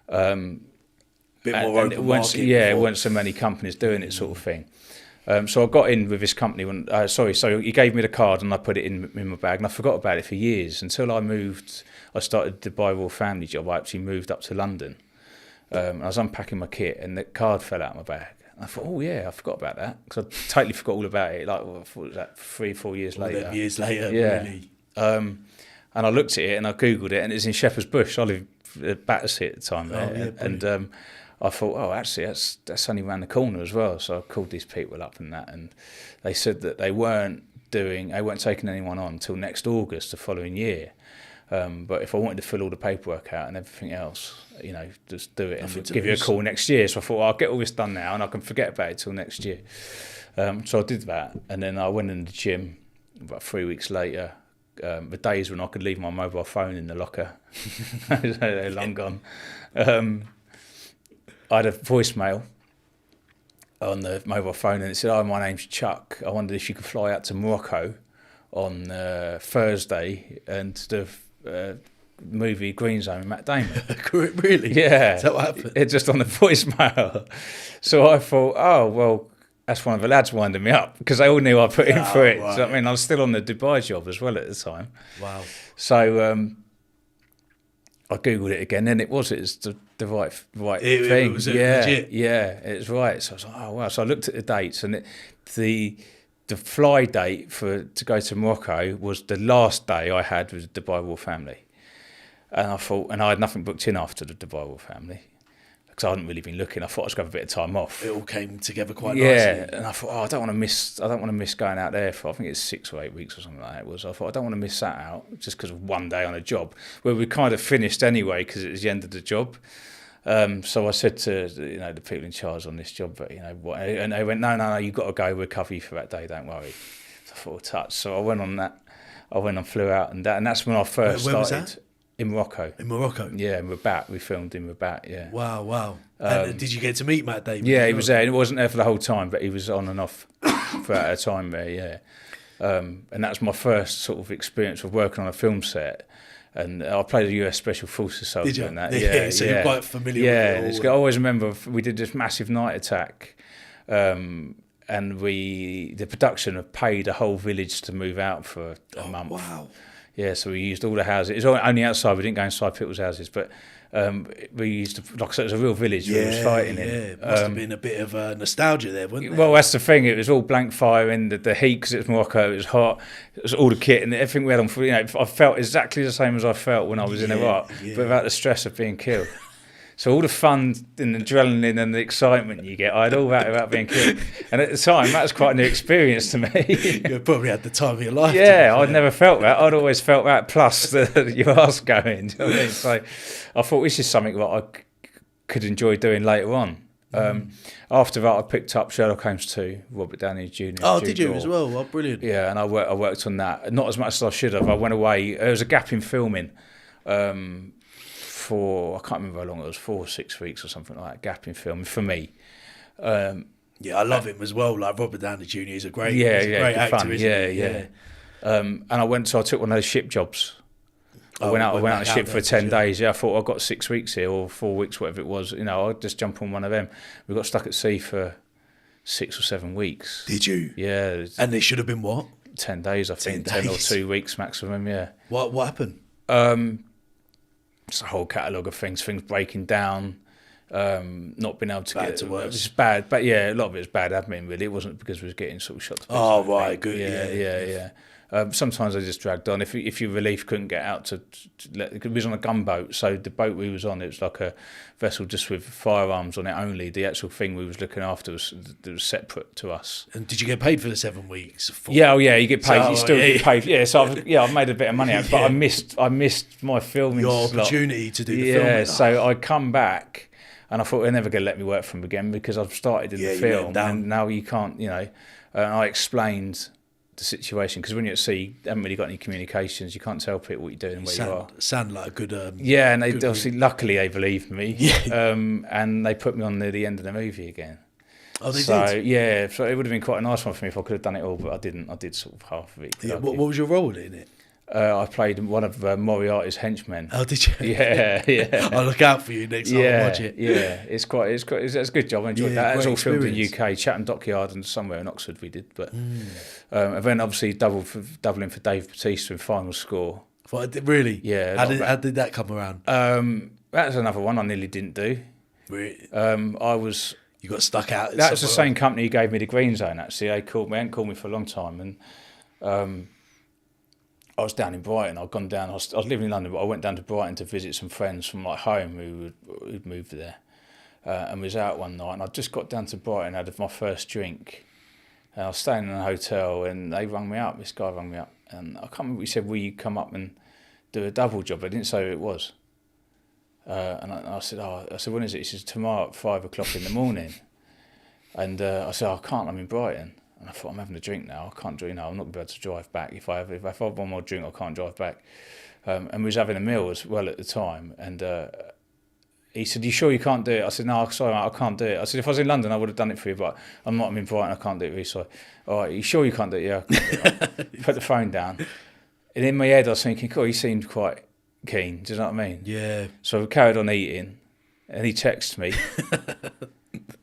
Bit more open market. It weren't so many companies doing it sort of thing. So I got in with this company. So he gave me the card and I put it in my bag and I forgot about it for years until I started the Dubai Royal Family job. I actually moved up to London. I was unpacking my kit, and the card fell out of my bag. I thought, oh yeah, I forgot about that, because I totally forgot all about it. Like, what was that, 3-4 years later? Them years later, yeah. really. And I looked at it and I googled it, and it's in Shepherd's Bush. I lived at Battersea at the time, and I thought, oh, actually, that's only around the corner as well. So I called these people up and that, and they said that they weren't taking anyone on until next August the following year. But if I wanted to fill all the paperwork out and everything else, just do it and give you a call next year. So I thought, I'll get all this done now and I can forget about it till next year. So I did that, and then I went in the gym about 3 weeks later. The days when I could leave my mobile phone in the locker, they're long gone. I had a voicemail on the mobile phone, and it said, "Oh, my name's Chuck. I wondered if you could fly out to Morocco on Thursday and the movie Green Zone with Matt Damon." Really? Yeah. Is that what happened? It just on the voicemail. So I thought, oh, well, that's one of the lads winding me up, because they all knew I put in for it. Right. So, I mean, I was still on the Dubai job as well at the time. Wow. So I googled it again, and it was the right thing. Was legit? Yeah, it was right. So I was like, oh wow. So I looked at the dates, and the fly date to go to Morocco was the last day I had with the Dubai Royal family, and I thought, and I had nothing booked in after the Dubai Royal family, because I hadn't really been looking. I thought I was going to have a bit of time off. It all came together quite nicely. Yeah, and I thought, I don't want to miss going out there for, I think it's 6 or 8 weeks or something like that. I thought, I don't want to miss that out just because of one day on a job where we kind of finished anyway, because it was the end of the job. So I said to the people in charge on this job, but and they went, no, you've got to go. We'll cover you for that day. Don't worry. So I thought, touch. So I went on that. I went and flew out, and that's when I first started. Was that? In Morocco. In Morocco? Yeah, in Rabat. We filmed in Rabat, yeah. Wow. And did you get to meet Matt Damon? Yeah, he was there. He wasn't there for the whole time, but he was on and off throughout a time there, yeah. And that was my first sort of experience of working on a film set. And I played a US Special Forces soldier. Did you? In that. Yeah, so you're quite familiar with it all. I always remember we did this massive night attack, and the production had paid a whole village to move out for a month. Wow. Yeah, so we used all the houses. It was only outside. We didn't go inside people's houses, but we used like I said, it was a real village we was fighting in. Yeah, it must have been a bit of nostalgia there, wasn't there? Well, that's the thing. It was all blank fire in the heat, because it was Morocco. It was hot. It was all the kit and everything we had on. I felt exactly the same as I felt when I was in Iraq, but without the stress of being killed. So all the fun and the adrenaline and the excitement you get, I had all that without being killed. And at the time, that was quite a new experience to me. You probably had the time of your life. Yeah, I'd never felt that. I'd always felt that, plus your ass going. You know what I mean? So I thought this is something that I could enjoy doing later on. After that, I picked up Sherlock Holmes 2, Robert Downey Jr. Oh, did you as well? Oh, brilliant. Yeah, and I worked on that. Not as much as I should have. I went away. There was a gap in filming. For I can't remember how long it was, 4 or 6 weeks or something like that, gap in filming for me. Yeah, I love him as well. Like Robert Downey Jr. is a great, great actor, fun. Isn't he? And I took one of those ship jobs. I went out on a ship for 10 days. Yeah, I thought I got 6 weeks here or 4 weeks, whatever it was. I'd just jump on one of them. We got stuck at sea for 6 or 7 weeks. Did you? Yeah. And it should have been what? 10 days, I think. 10 or 2 weeks maximum. Yeah. What happened? It's a whole catalogue of things breaking down, not being able to get to work. It's bad, but yeah, a lot of it was bad admin. Really, it wasn't because we was getting sort of shot to pieces. Oh right, good. Yeah. Sometimes I just dragged on. If your relief couldn't get out to let, we was on a gunboat, so the boat we was on, it was like a vessel just with firearms on it only. The actual thing we was looking after was separate to us. And did you get paid for the 7 weeks? Yeah, you get paid. So, you still get paid. Yeah, so I've made a bit of money out, but I missed my filming. Your opportunity to do the film. Yeah, so I come back. And I thought they're never going to let me work for them again, because I've started in the film and now you can't, And I explained the situation, because when you're at sea, you haven't really got any communications. You can't tell people what you're doing and where you are. Sound like a good. And they obviously, luckily, they believed me. Yeah. And they put me on near the end of the movie again. Oh, they did. Yeah, so it would have been quite a nice one for me if I could have done it all, but I didn't. I did sort of half of it. Yeah. What was your role in it? I played one of Moriarty's henchmen. Oh, did you? Yeah. I'll look out for you next time I watch it. Yeah, it's a good job. I enjoyed that. It was all filmed in the UK, Chatham Dockyard, and somewhere in Oxford we did. But and then obviously doubling for Dave Bautista in Final Score. Really? Yeah. How did that come around? That's another one I nearly didn't do. Really? I was. You got stuck out. That's the same company who gave me the green zone. Actually, they hadn't called me for a long time, and I was down in Brighton. I'd gone down. I was living in London, but I went down to Brighton to visit some friends from like home who'd moved there, and was out one night. And I just got down to Brighton, had my first drink, and I was staying in a hotel, and they rang me up. This guy rang me up, and I can't remember what he said. Will you come up and do a double job? I didn't say who it was. And I said, when is it? He says, tomorrow at 5 o'clock in the morning. And I said, I can't, I'm in Brighton. And I thought, I'm having a drink now. I can't drink now. I'm not going to be able to drive back. If I have one more drink, I can't drive back. And we was having a meal as well at the time. And he said, you sure you can't do it? I said, no, sorry, mate, I can't do it. I said, if I was in London, I would have done it for you, but I'm in Brighton, I can't do it really. So, all right, you sure you can't do it? Yeah. I put the phone down. And in my head, I was thinking, cool, he seemed quite keen. Do you know what I mean? Yeah. So we carried on eating, and he texted me.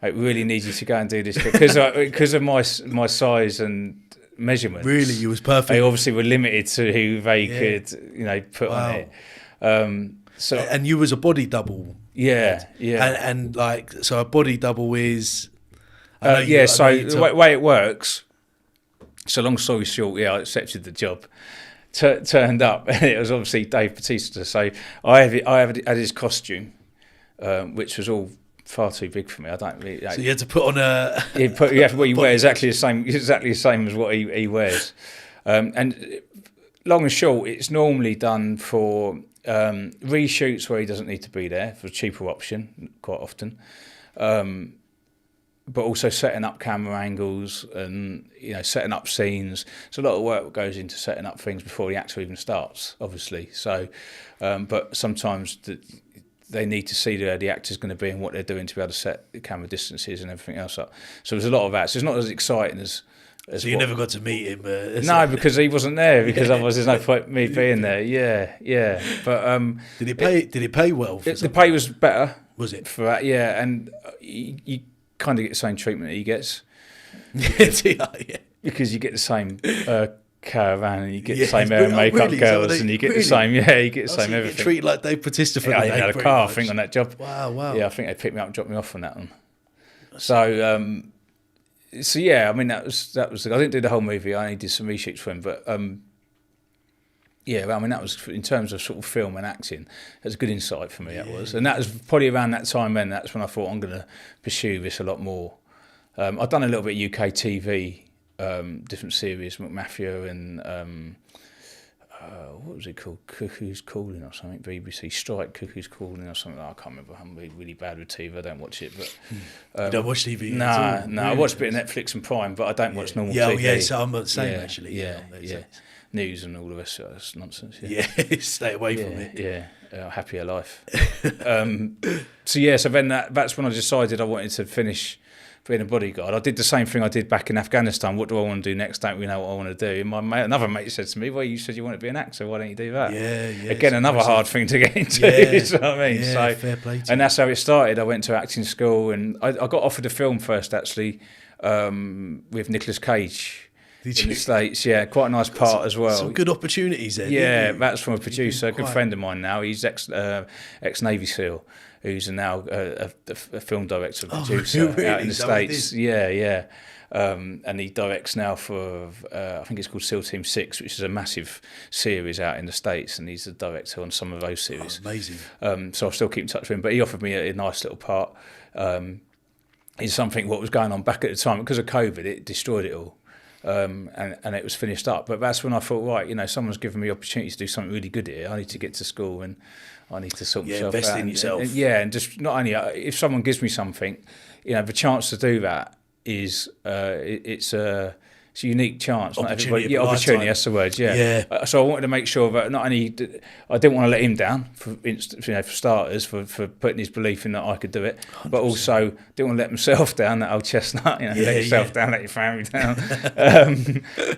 I really need you to go and do this because of my size and measurements. Really, you was perfect. They obviously were limited to who they could, put on it. So and you was a body double. Yeah. And like, so a body double is. So the way it works. So long story short, I accepted the job. Turned up, and it was obviously Dave Bautista. So I had his costume, which was all far too big for me. I don't really. So you had to put on a. You have what you wear exactly the same as what he wears, and long and short, it's normally done for reshoots where he doesn't need to be there for a cheaper option quite often. But also setting up camera angles and setting up scenes. It's a lot of work that goes into setting up things before the actor even starts, obviously. So, but sometimes they need to see where the actor's going to be and what they're doing to be able to set the camera distances and everything else up. So there's a lot of that. So it's not as exciting as. So you never got to meet him? No, because he wasn't there. Because otherwise, there's no point me being there. Yeah. But did it pay well? The pay was better. Was it for that? Yeah, and you kind of get the same treatment that he gets. Because you get the same caravan and you get the same hair and makeup girls and you get the same. Yeah, you get the same everything. You get treated like Dave Bautista for I had a car, I think, on that job. Wow. Yeah, I think they picked me up and dropped me off on that one. So. So yeah, I mean that was. I didn't do the whole movie. I only did some reshoots for him, but yeah, I mean that was in terms of sort of film and acting. It was a good insight for me. That was, and that was probably around that time. Then that's when I thought I'm going to pursue this a lot more. I've done a little bit of UK TV, different series, McMafia and what was it called? Cuckoo's Calling or something. BBC Strike Cuckoo's Calling or something. I can't remember. I'm really bad with TV. I don't watch it. But you don't watch TV? No. Really? I watch a bit of Netflix and Prime, but I don't watch normal TV. Yeah. So I'm the same actually. Yeah. News and all the rest of that's nonsense. Yeah, stay away from it. Yeah, happier life. So then that's when I decided I wanted to finish being a bodyguard. I did the same thing I did back in Afghanistan. What do I want to do next? Don't really know what I want to do. And another mate said to me, well, you said you want to be an actor. Why don't you do that? Yeah. Again, another hard thing to get into. Yeah. You know what I mean? Yeah, so, fair play to and you. that's how it started. I went to acting school and I got offered a film first, actually, with Nicolas Cage. Did in you? the States, yeah, quite a nice part as well. Some good opportunities there. Yeah, that's from a producer, a good friend of mine now. He's ex-Navy SEAL, who's now a film director and producer really? out in the Is that what it States. is? Yeah. And he directs now for, I think it's called SEAL Team 6, which is a massive series out in the States, and he's the director on some of those series. Amazing. So I still keep in touch with him, but he offered me a nice little part. It's something what was going on back at the time. Because of COVID, it destroyed it all. And it was finished up. But that's when I thought, right, someone's given me the opportunity to do something really good here. I need to get to school and I need to sort myself invest out. in yourself. And just not only, if someone gives me something, the chance to do that is, it's a unique chance. Opportunity, opportunity, that's the word, yeah. So I wanted to make sure that not only, I didn't want to let him down, for starters, for putting his belief in that I could do it, 100%. But also didn't want to let myself down, that old chestnut, let yourself down, let your family down.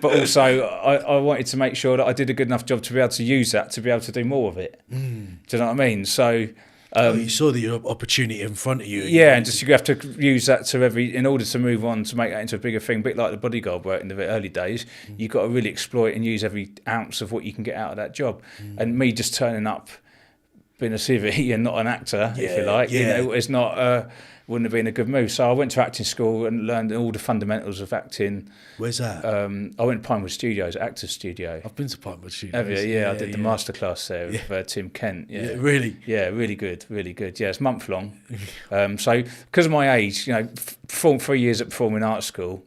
But also I wanted to make sure that I did a good enough job to be able to use that, to be able to do more of it. Do you know what I mean? So... you saw the opportunity in front of you. Yeah, and just you have to use that in order to move on, to make that into a bigger thing. A bit like the bodyguard work in the early days, you've got to really exploit and use every ounce of what you can get out of that job. And me just turning up being a CV and not an actor, if you like. Yeah. You know, it's not. Wouldn't have been a good move. So I went to acting school and learned all the fundamentals of acting. Where's that? I went to Pinewood Studios, Actors Studio. I've been to Pinewood Studios. Have you? Yeah, I did the masterclass there with Tim Kent. Yeah. Really? Yeah, really good, really good. Yeah, it's a month long. So because of my age, you know, performed 3 years at performing arts school,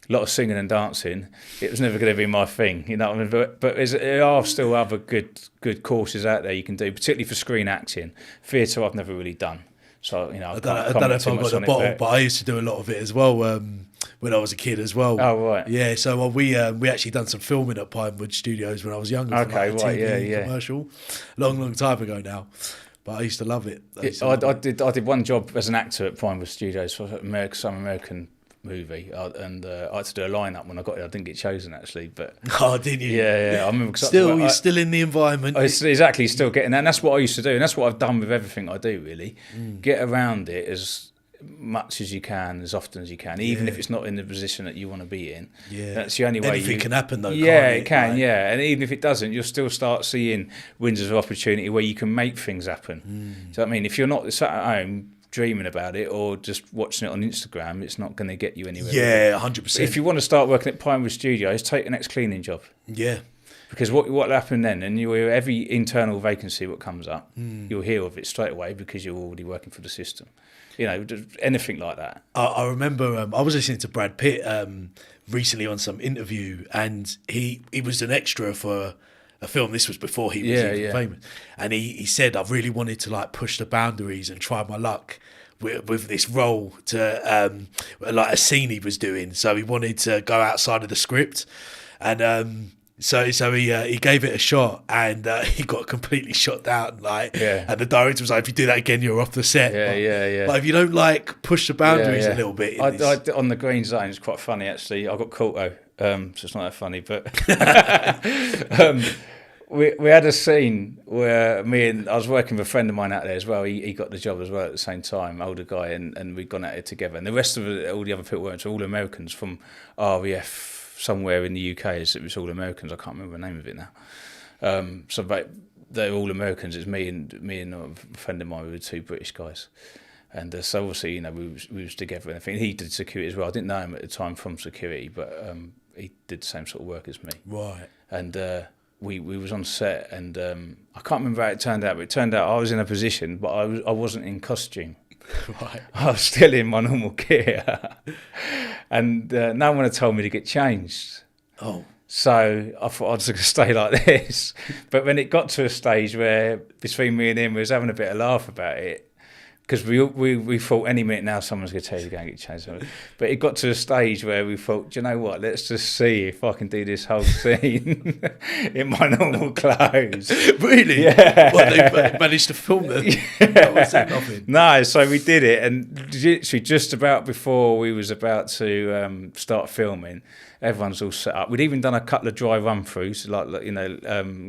a lot of singing and dancing. It was never going to be my thing, you know what I mean? But there are still other good courses out there you can do, particularly for screen acting. Theatre I've never really done. So, you know, I don't know if I've got the bottle, but I used to do a lot of it as well when I was a kid as well. Oh, right. Yeah, so we actually done some filming at Pinewood Studios when I was younger. Okay, for like a TV right, commercial. Long time ago now. But I used to love it. I did one job as an actor at Pinewood Studios for some American movie, and I had to do a line-up when I got it. I didn't get chosen, actually, but... Oh, didn't you? Yeah, I remember... You're still in the environment. Exactly, still getting that, and that's what I used to do, and that's what I've done with everything I do, really. Get around it as much as you can, as often as you can, even if it's not in the position that you want to be in. Yeah. That's the only way. Anything can happen, though, yeah, can't it can, yeah. And even if it doesn't, you'll still start seeing windows of opportunity where you can make things happen. Do you know what I mean? If you're not sat at home dreaming about it or just watching it on Instagram, it's not going to get you anywhere. Yeah, 100%. If you want to start working at Pinewood Studios, take the next cleaning job. Yeah. Because what will happen then, and every internal vacancy what comes up, you'll hear of it straight away because you're already working for the system. You know, anything like that. I remember I was listening to Brad Pitt recently on some interview, and he was an extra for a film. This was before he was even famous, and he said, I really wanted to like push the boundaries and try my luck with this role to like a scene he was doing. So he wanted to go outside of the script, and so he gave it a shot, and he got completely shot down. And the director was like, "If you do that again, you're off the set." But if you don't like push the boundaries a little bit, on the green zone, it's quite funny actually. I got caught though, so it's not that funny, but. We had a scene where I was working with a friend of mine out there as well. He got the job as well at the same time, older guy, and we'd gone at it together. And the rest of all the other people weren't, so all Americans from RAF somewhere in the UK. It was all Americans. I can't remember the name of it now. But they're all Americans. It's me and a friend of mine. We were two British guys. And so obviously, you know, we was together. And I think he did security as well. I didn't know him at the time from security, but he did the same sort of work as me. Right. And we was on set, and I can't remember how it turned out, but it turned out I was in a position, but I wasn't in costume. Right. I was still in my normal gear. And no one had told me to get changed. Oh. So I thought I was going to stay like this. But when it got to a stage where between me and him, we was having a bit of a laugh about it, because we thought any minute now someone's going to tell you to go and get changed. But it got to a stage where we thought, do you know what, let's just see if I can do this whole scene in my normal clothes. Really? Yeah. What, they managed to film them? That was nothing. No, so we did it, and literally just about before we was about to start filming, everyone's all set up. We'd even done a couple of dry run-throughs, like you know,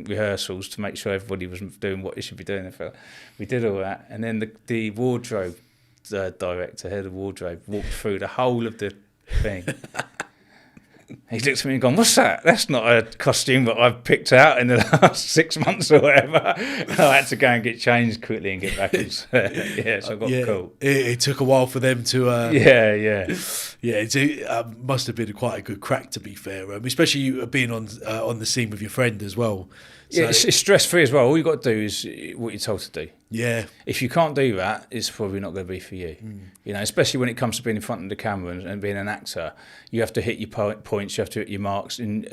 rehearsals to make sure everybody was doing what they should be doing. We did all that, and then the wardrobe director, head of wardrobe, walked through the whole of the thing. He looked at me and gone, "What's that? That's not a costume that I've picked out in the last 6 months or whatever." And I had to go and get changed quickly and get back on set. Yeah, so I got caught. It took a while for them to... Yeah. It must have been quite a good crack, to be fair, especially you being on the scene with your friend as well. So, yeah, it's stress-free as well. All you got to do is what you're told to do. Yeah. If you can't do that, it's probably not going to be for you. You know, especially when it comes to being in front of the camera and being an actor, you have to hit your points, you have to hit your marks. And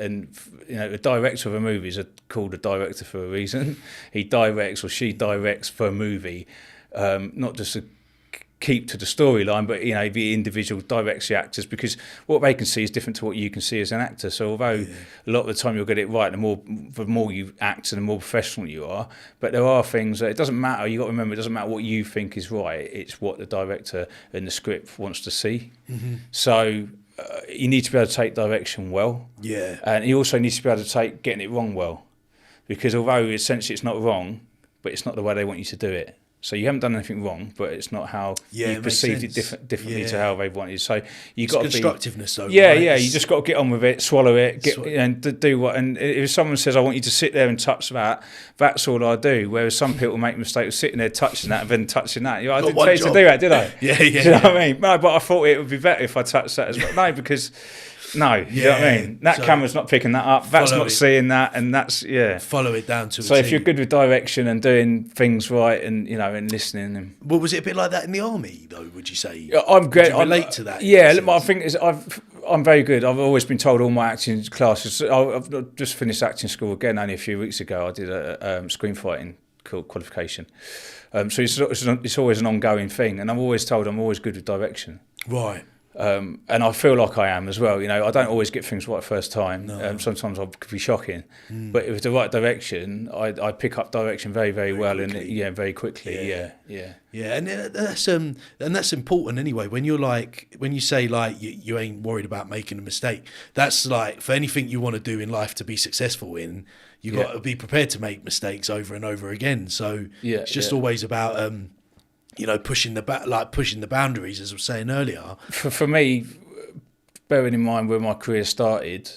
you know, a director of a movie is called a director for a reason. He directs or she directs for a movie, not just to keep to the storyline, but you know, the individual directs the actors, because what they can see is different to what you can see as an actor. So although a lot of the time you'll get it right, the more you act and the more professional you are, but there are things that it doesn't matter. You got to remember, it doesn't matter what you think is right, it's what the director and the script wants to see. So you need to be able to take direction well, and you also need to be able to take getting it wrong well, because although essentially it's not wrong, but it's not the way they want you to do it. So you haven't done anything wrong, but it's not how Yeah, you it perceived makes it sense. differently to Yeah. how they wanted. So you It's got to be constructiveness, though. yeah, right? yeah. It's- You just got to get on with it, swallow it, Swa- and do what. And if someone says, "I want you to sit there and touch that," that's all I do. Whereas some people make a mistake of sitting there touching that and then touching that. You know, I Got didn't one tell you to job. do that, did I? Yeah, Do you know what I mean? No, but I thought it would be better if I touched that as well. No, because no, you know what I mean. That so camera's not picking that up. That's follow not it. seeing that, and that's Follow it down to. So a if T. you're good with direction and doing things right, and and listening, and Well, was it a bit like that in the army, though? Would you say? I'm great. you relate to that in Yeah, that I sense? think I'm very good. I've always been told all my acting classes. I've just finished acting school again only a few weeks ago. I did a screenfighting qualification. So it's always an ongoing thing, and I'm always told I'm always good with direction. Right. And I feel like I am as well. I don't always get things right first time. Sometimes I could be shocking, but if it's the right direction, I pick up direction very well, quickly. and very quickly. Yeah. Yeah, and that's important anyway. When you say like you ain't worried about making a mistake, that's like for anything you want to do in life to be successful in, you got to be prepared to make mistakes over and over again. So it's just always about pushing the boundaries, as I was saying earlier. For me, bearing in mind where my career started,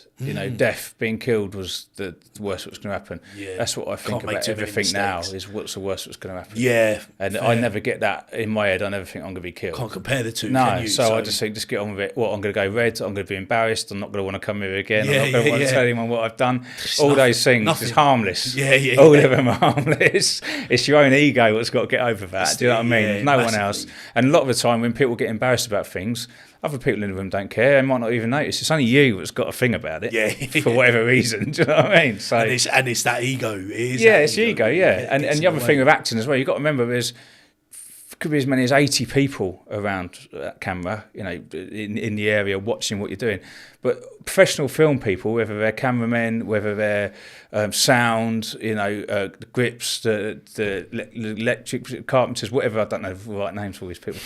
death, being killed was the worst that was going to happen. Yeah. That's what I think Can't make about too many everything now, mistakes. is what's the worst that's going to happen. Yeah, And fair. I never get that in my head. I never think I'm going to be killed. Can't compare the two. No, can you? so I just think, just get on with it. Well, I'm going to go red. I'm going to be embarrassed. I'm not going to want to come here again. I'm not going to want to tell anyone what I've done. All those things nothing. is harmless. Yeah, All yeah. of them are harmless. It's your own ego that's got to get over that. Do you know what I mean? Yeah, No one massively. else. And a lot of the time when people get embarrassed about things, other people in the room don't care. They might not even notice. It's only you that's got a thing about it. Yeah. For whatever reason. Do you know what I mean? So And it's that ego. It is yeah, that it's your ego. Yeah, and gets the in other the thing way. with acting as well, you've got to remember could be as many as 80 people around that camera, in the area watching what you're doing. But professional film people, whether they're cameramen, whether they're sound, the grips, the electric carpenters, whatever, I don't know the right names for all these people.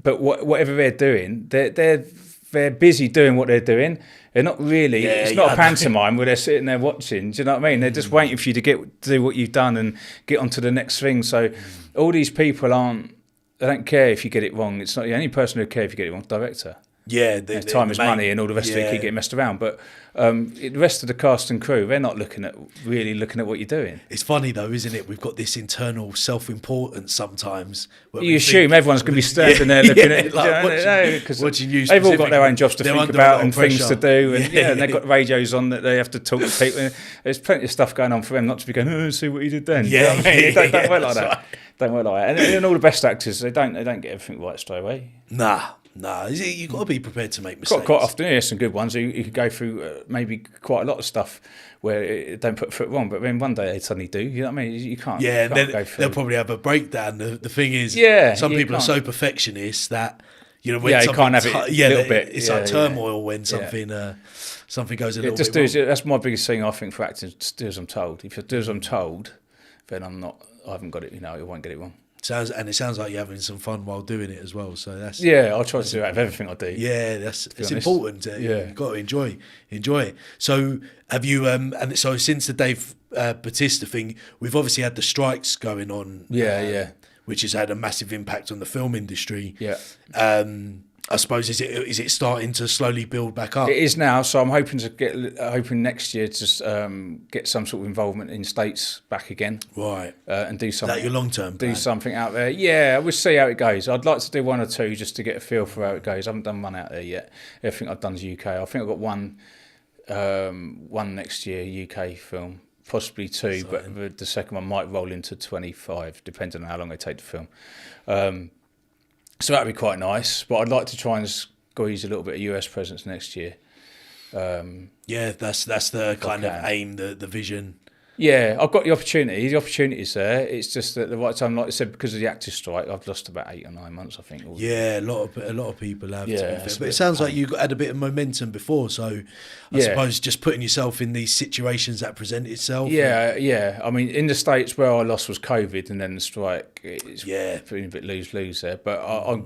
But whatever they're doing, they're busy doing what they're doing. They're not really. Yeah, it's not yeah, a pantomime where they're sitting there watching. Do you know what I mean? They're just waiting for you to do what you've done and get on to the next thing. So all these people they don't care if you get it wrong. It's not the only person who care if you get it wrong. Director. Yeah, Time is money, and all the rest of it keep getting messed around. But the rest of the cast and crew, they're not really looking at what you're doing. It's funny though, isn't it? We've got this internal self-importance sometimes. Where You we assume think- everyone's going to be standing there looking at like because watching you they've all got their own jobs to specifically. think They're about under and a lot of things to pressure. do, and and they've got radios on that they have to talk to people. There's plenty of stuff going on for them not to be going, oh, see what you did then. Do you know what I mean? It don't work like that's that. right. Don't work like that. And all the best actors, they don't get everything right straight away. Nah. You've got to be prepared to make mistakes. Quite often, there's some good ones. You could go through maybe quite a lot of stuff where it don't put a foot wrong, but then one day they suddenly do. You know what I mean? You can't. Yeah, you and can't then go through. they'll probably have a breakdown. The thing is, some you people are can't. so perfectionists that when you something can't have it a little bit. It's Yeah, like turmoil when something goes a little Just bit wrong. that's my biggest thing. I think for acting, just do as I'm told. If I do as I'm told, then I haven't got it. I won't get it wrong. It sounds like you're having some fun while doing it as well. So that's I try to do that with everything I do. yeah, it's honest. important. You've got to enjoy it. So have you? And so since the Dave Bautista thing, we've obviously had the strikes going on. Which has had a massive impact on the film industry. Yeah. I suppose is it starting to slowly build back up? It is now, so I'm hoping next year to get some sort of involvement in States back again. Right. And do something. Is that your long-term Do plan? something out there. Yeah, we'll see how it goes. I'd like to do one or two just to get a feel for how it goes. I haven't done one out there yet. Everything I've done is UK. I think I've got one next year, UK film. Possibly two, but the second one might roll into 25, depending on how long I take to film. So that'd be quite nice, but I'd like to try and squeeze a little bit of US presence next year. Yeah, that's the kind of aim, the vision. Yeah, I've got the opportunity. The opportunity's there. It's just at the right time, like I said, because of the actors' strike, I've lost about 8 or 9 months, I think. Yeah, a lot of people have. Yeah, to be it's fair. a But bit it sounds of like you had a bit of momentum before, so I suppose just putting yourself in these situations that present itself. Yeah. I mean, in the States, where I lost was COVID, and then the strike. It's been a bit lose-lose there. But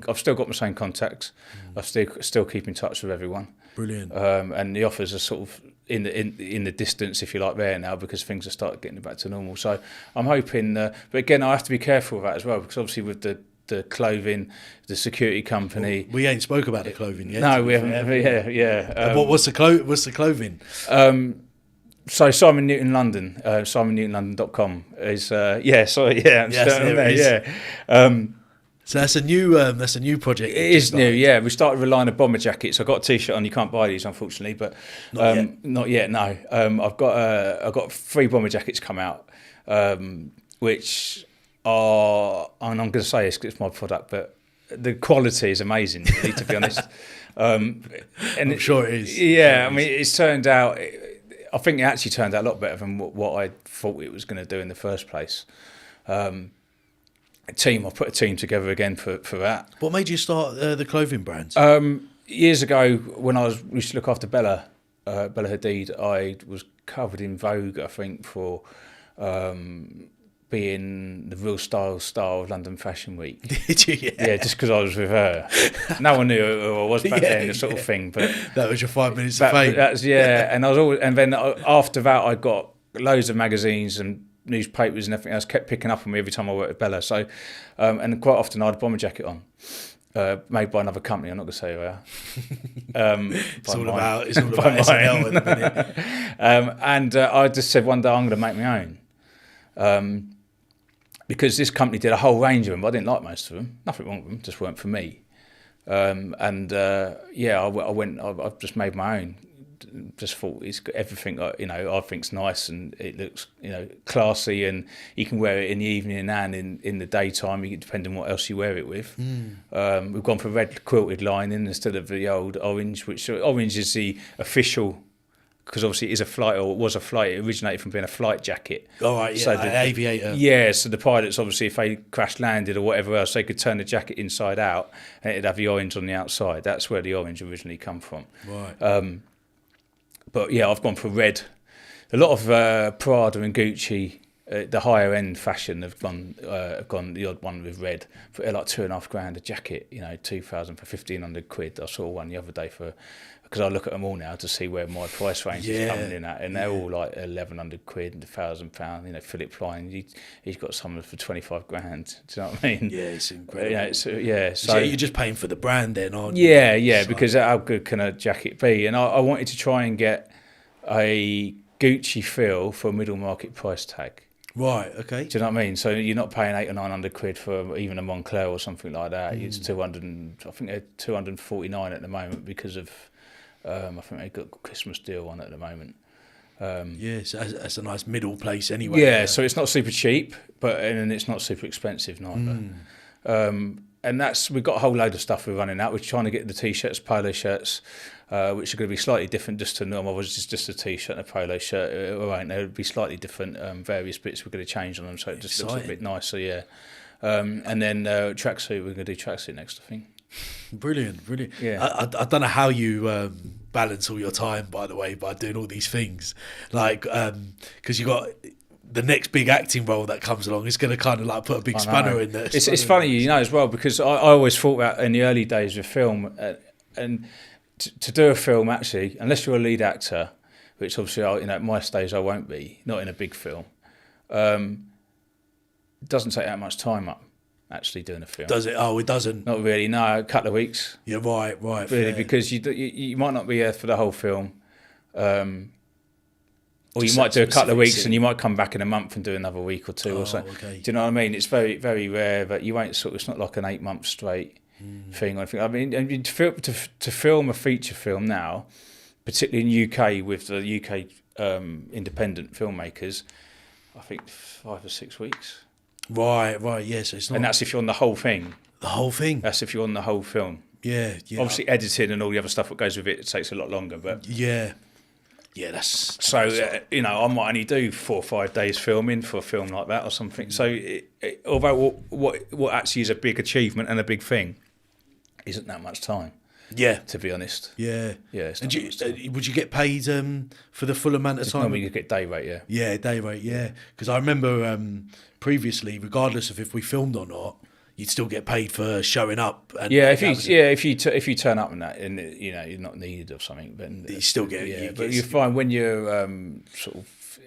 I've still got my same contacts. I still keep in touch with everyone. Brilliant. And the offers are sort of in the distance, if you like, there now, because things are starting getting back to normal. So I'm hoping, but again, I have to be careful of that as well, because obviously with the clothing, the security company. Well, we ain't spoke about the clothing yet. No, we haven't. Yeah. What's the clothing? So Simon Newton London, simonnewtonlondon.com is I'm Yes, there it is. Yeah. So that's a new project. It is new, yeah. We started with a line of bomber jackets. I've got a T-shirt on. You can't buy these, unfortunately, but not yet. No, I've got 3 bomber jackets come out, which are, and I'm going to say this because it's my product, but the quality is amazing, really, to be honest. And I'm sure it is. Yeah, I mean, it's turned out. I think it actually turned out a lot better than what I thought it was going to do in the first place. I put a team together again for that. What made you start the clothing brands? Years ago, when I used to look after Bella Hadid, I was covered in Vogue, I think, for being the real star of London Fashion Week. Did you? Yeah, just because I was with her. No one knew who I was back then, the sort of thing. But that was your 5 minutes of fame. And I was always, and then after that, I got loads of magazines and newspapers and everything else kept picking up on me every time I worked with Bella. So, and quite often I had a bomber jacket on, made by another company. I'm not going to say who they are. It's all about SNL at the minute. And I just said one day I'm going to make my own. Because this company did a whole range of them, but I didn't like most of them. Nothing wrong with them, just weren't for me. I just made my own. Just thought it's got everything, I think's nice, and it looks, classy, and you can wear it in the evening and in the daytime, depending on what else you wear it with. We've gone for red quilted lining instead of the old orange, which orange is the official. Because obviously it is a flight, or it was a flight. It originated from being a flight jacket. Oh, right, yeah, so the aviator. Yeah, so the pilots, obviously, if they crash landed or whatever else, they could turn the jacket inside out and it'd have the orange on the outside. That's where the orange originally come from. Right. But yeah, I've gone for red. A lot of Prada and Gucci, the higher end fashion, have gone the odd one with red for like £2,500 a jacket. 2,000 for 1,500 quid. I saw one the other day because I look at them all now to see where my price range is coming in at, and they're all like 1,100 quid and £1,000. Philip Klein, he's got some for 25 grand. Do you know what I mean? Yeah, it's incredible. So you're just paying for the brand then, aren't you? Yeah, because how good can a jacket be? And I wanted to try and get a Gucci feel for a middle market price tag. Right, okay. Do you know what I mean? So you're not paying 800 or 900 quid for even a Moncler or something like that. It's 200. I think they're 249 at the moment because of. I think they've got a Christmas deal on at the moment. Yes, that's a nice middle place anyway. Yeah, so it's not super cheap, and it's not super expensive neither. And we've got a whole load of stuff we're running out. We're trying to get the t-shirts, polo shirts, which are going to be slightly different just to normal. Was just a t-shirt and a polo shirt. They'll be slightly different. Various bits we're going to change on them, so it just looks a bit nicer. Yeah. And then tracksuit. We're going to do tracksuit next, I think. Brilliant. Yeah. I don't know how you balance all your time, by the way, by doing all these things. Like, because you got the next big acting role that comes along is going to kind of like put a big spanner in there. It's funny, as well, because I always thought that in the early days of film, and to do a film, actually, unless you're a lead actor, which obviously, at my stage I won't be, not in a big film, it doesn't take that much time up. Actually doing a film. Does it? Oh, it doesn't. Not really. No, a couple of weeks. Yeah, right. Really, fair. because you might not be there for the whole film, or you might do a couple of weeks and you might come back in a month and do another week or two or something. Okay. Do you know what I mean? It's very, very rare that you won't it's not like an 8 month straight thing or anything. I mean, and to film a feature film now, particularly in UK with the UK independent filmmakers, I think 5 or 6 weeks. Right, yeah, so it's not... And that's if you're on the whole thing. The whole thing? That's if you're on the whole film. Yeah. Obviously, editing and all the other stuff that goes with it takes a lot longer, but... Yeah, that's... So, I might only do 4 or 5 days filming for a film like that or something. So, although what actually is a big achievement and a big thing, isn't that much time. Yeah. To be honest. Yeah. Yeah. And would you get paid for the full amount of time? Normally you get day rate, yeah. Yeah, day rate, yeah. Because I remember previously, regardless of if we filmed or not, you'd still get paid for showing up. And Yeah, and if you turn up and that, and you know you're not needed or something, then you still get. yeah. You But get, you find when you're sort of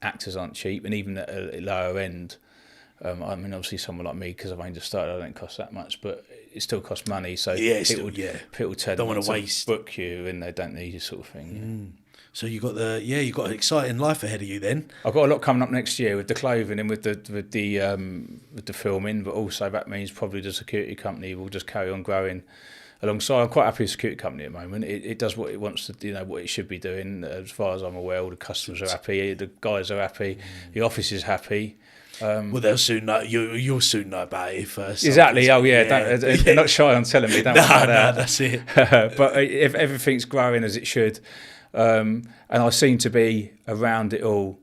actors aren't cheap, and even at a lower end. I mean, obviously, someone like me, because I've only just started, I don't cost that much, but it still costs money. So people tend don't want to to waste, book you, and they don't need you, sort of thing. So you got an exciting life ahead of you then. I've got a lot coming up next year with the clothing and with the filming, but also that means probably the security company will just carry on growing alongside. I'm quite happy with the security company at the moment. It does what it wants to, what it should be doing. As far as I'm aware, all the customers are happy, the guys are happy, the office is happy. Well, they'll soon know. You'll soon know about it first. Exactly. Oh yeah. They're not shy on telling me. Don't worry about that. That's it. But if everything's growing as it should, and I seem to be around it all,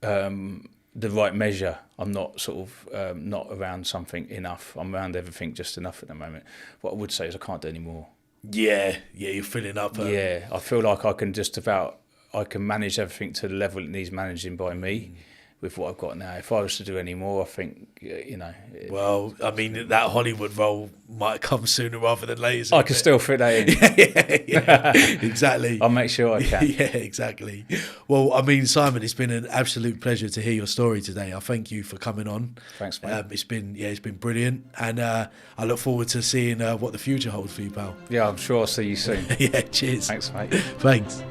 the right measure. I'm not sort of not around something enough. I'm around everything just enough at the moment. What I would say is I can't do any more. Yeah. You're filling up. Yeah, I feel like I can manage everything to the level it needs managing by me. With what I've got now, if I was to do any more, I think Well, I mean, that Hollywood role might come sooner rather than later. I can still fit that in. yeah, exactly. I'll make sure I can. Yeah, exactly. Well, I mean, Simon, it's been an absolute pleasure to hear your story today. I thank you for coming on. Thanks, mate. It's been brilliant, and I look forward to seeing what the future holds for you, pal. Yeah, I'm sure I'll see you soon. Yeah, cheers. Thanks, mate. Thanks.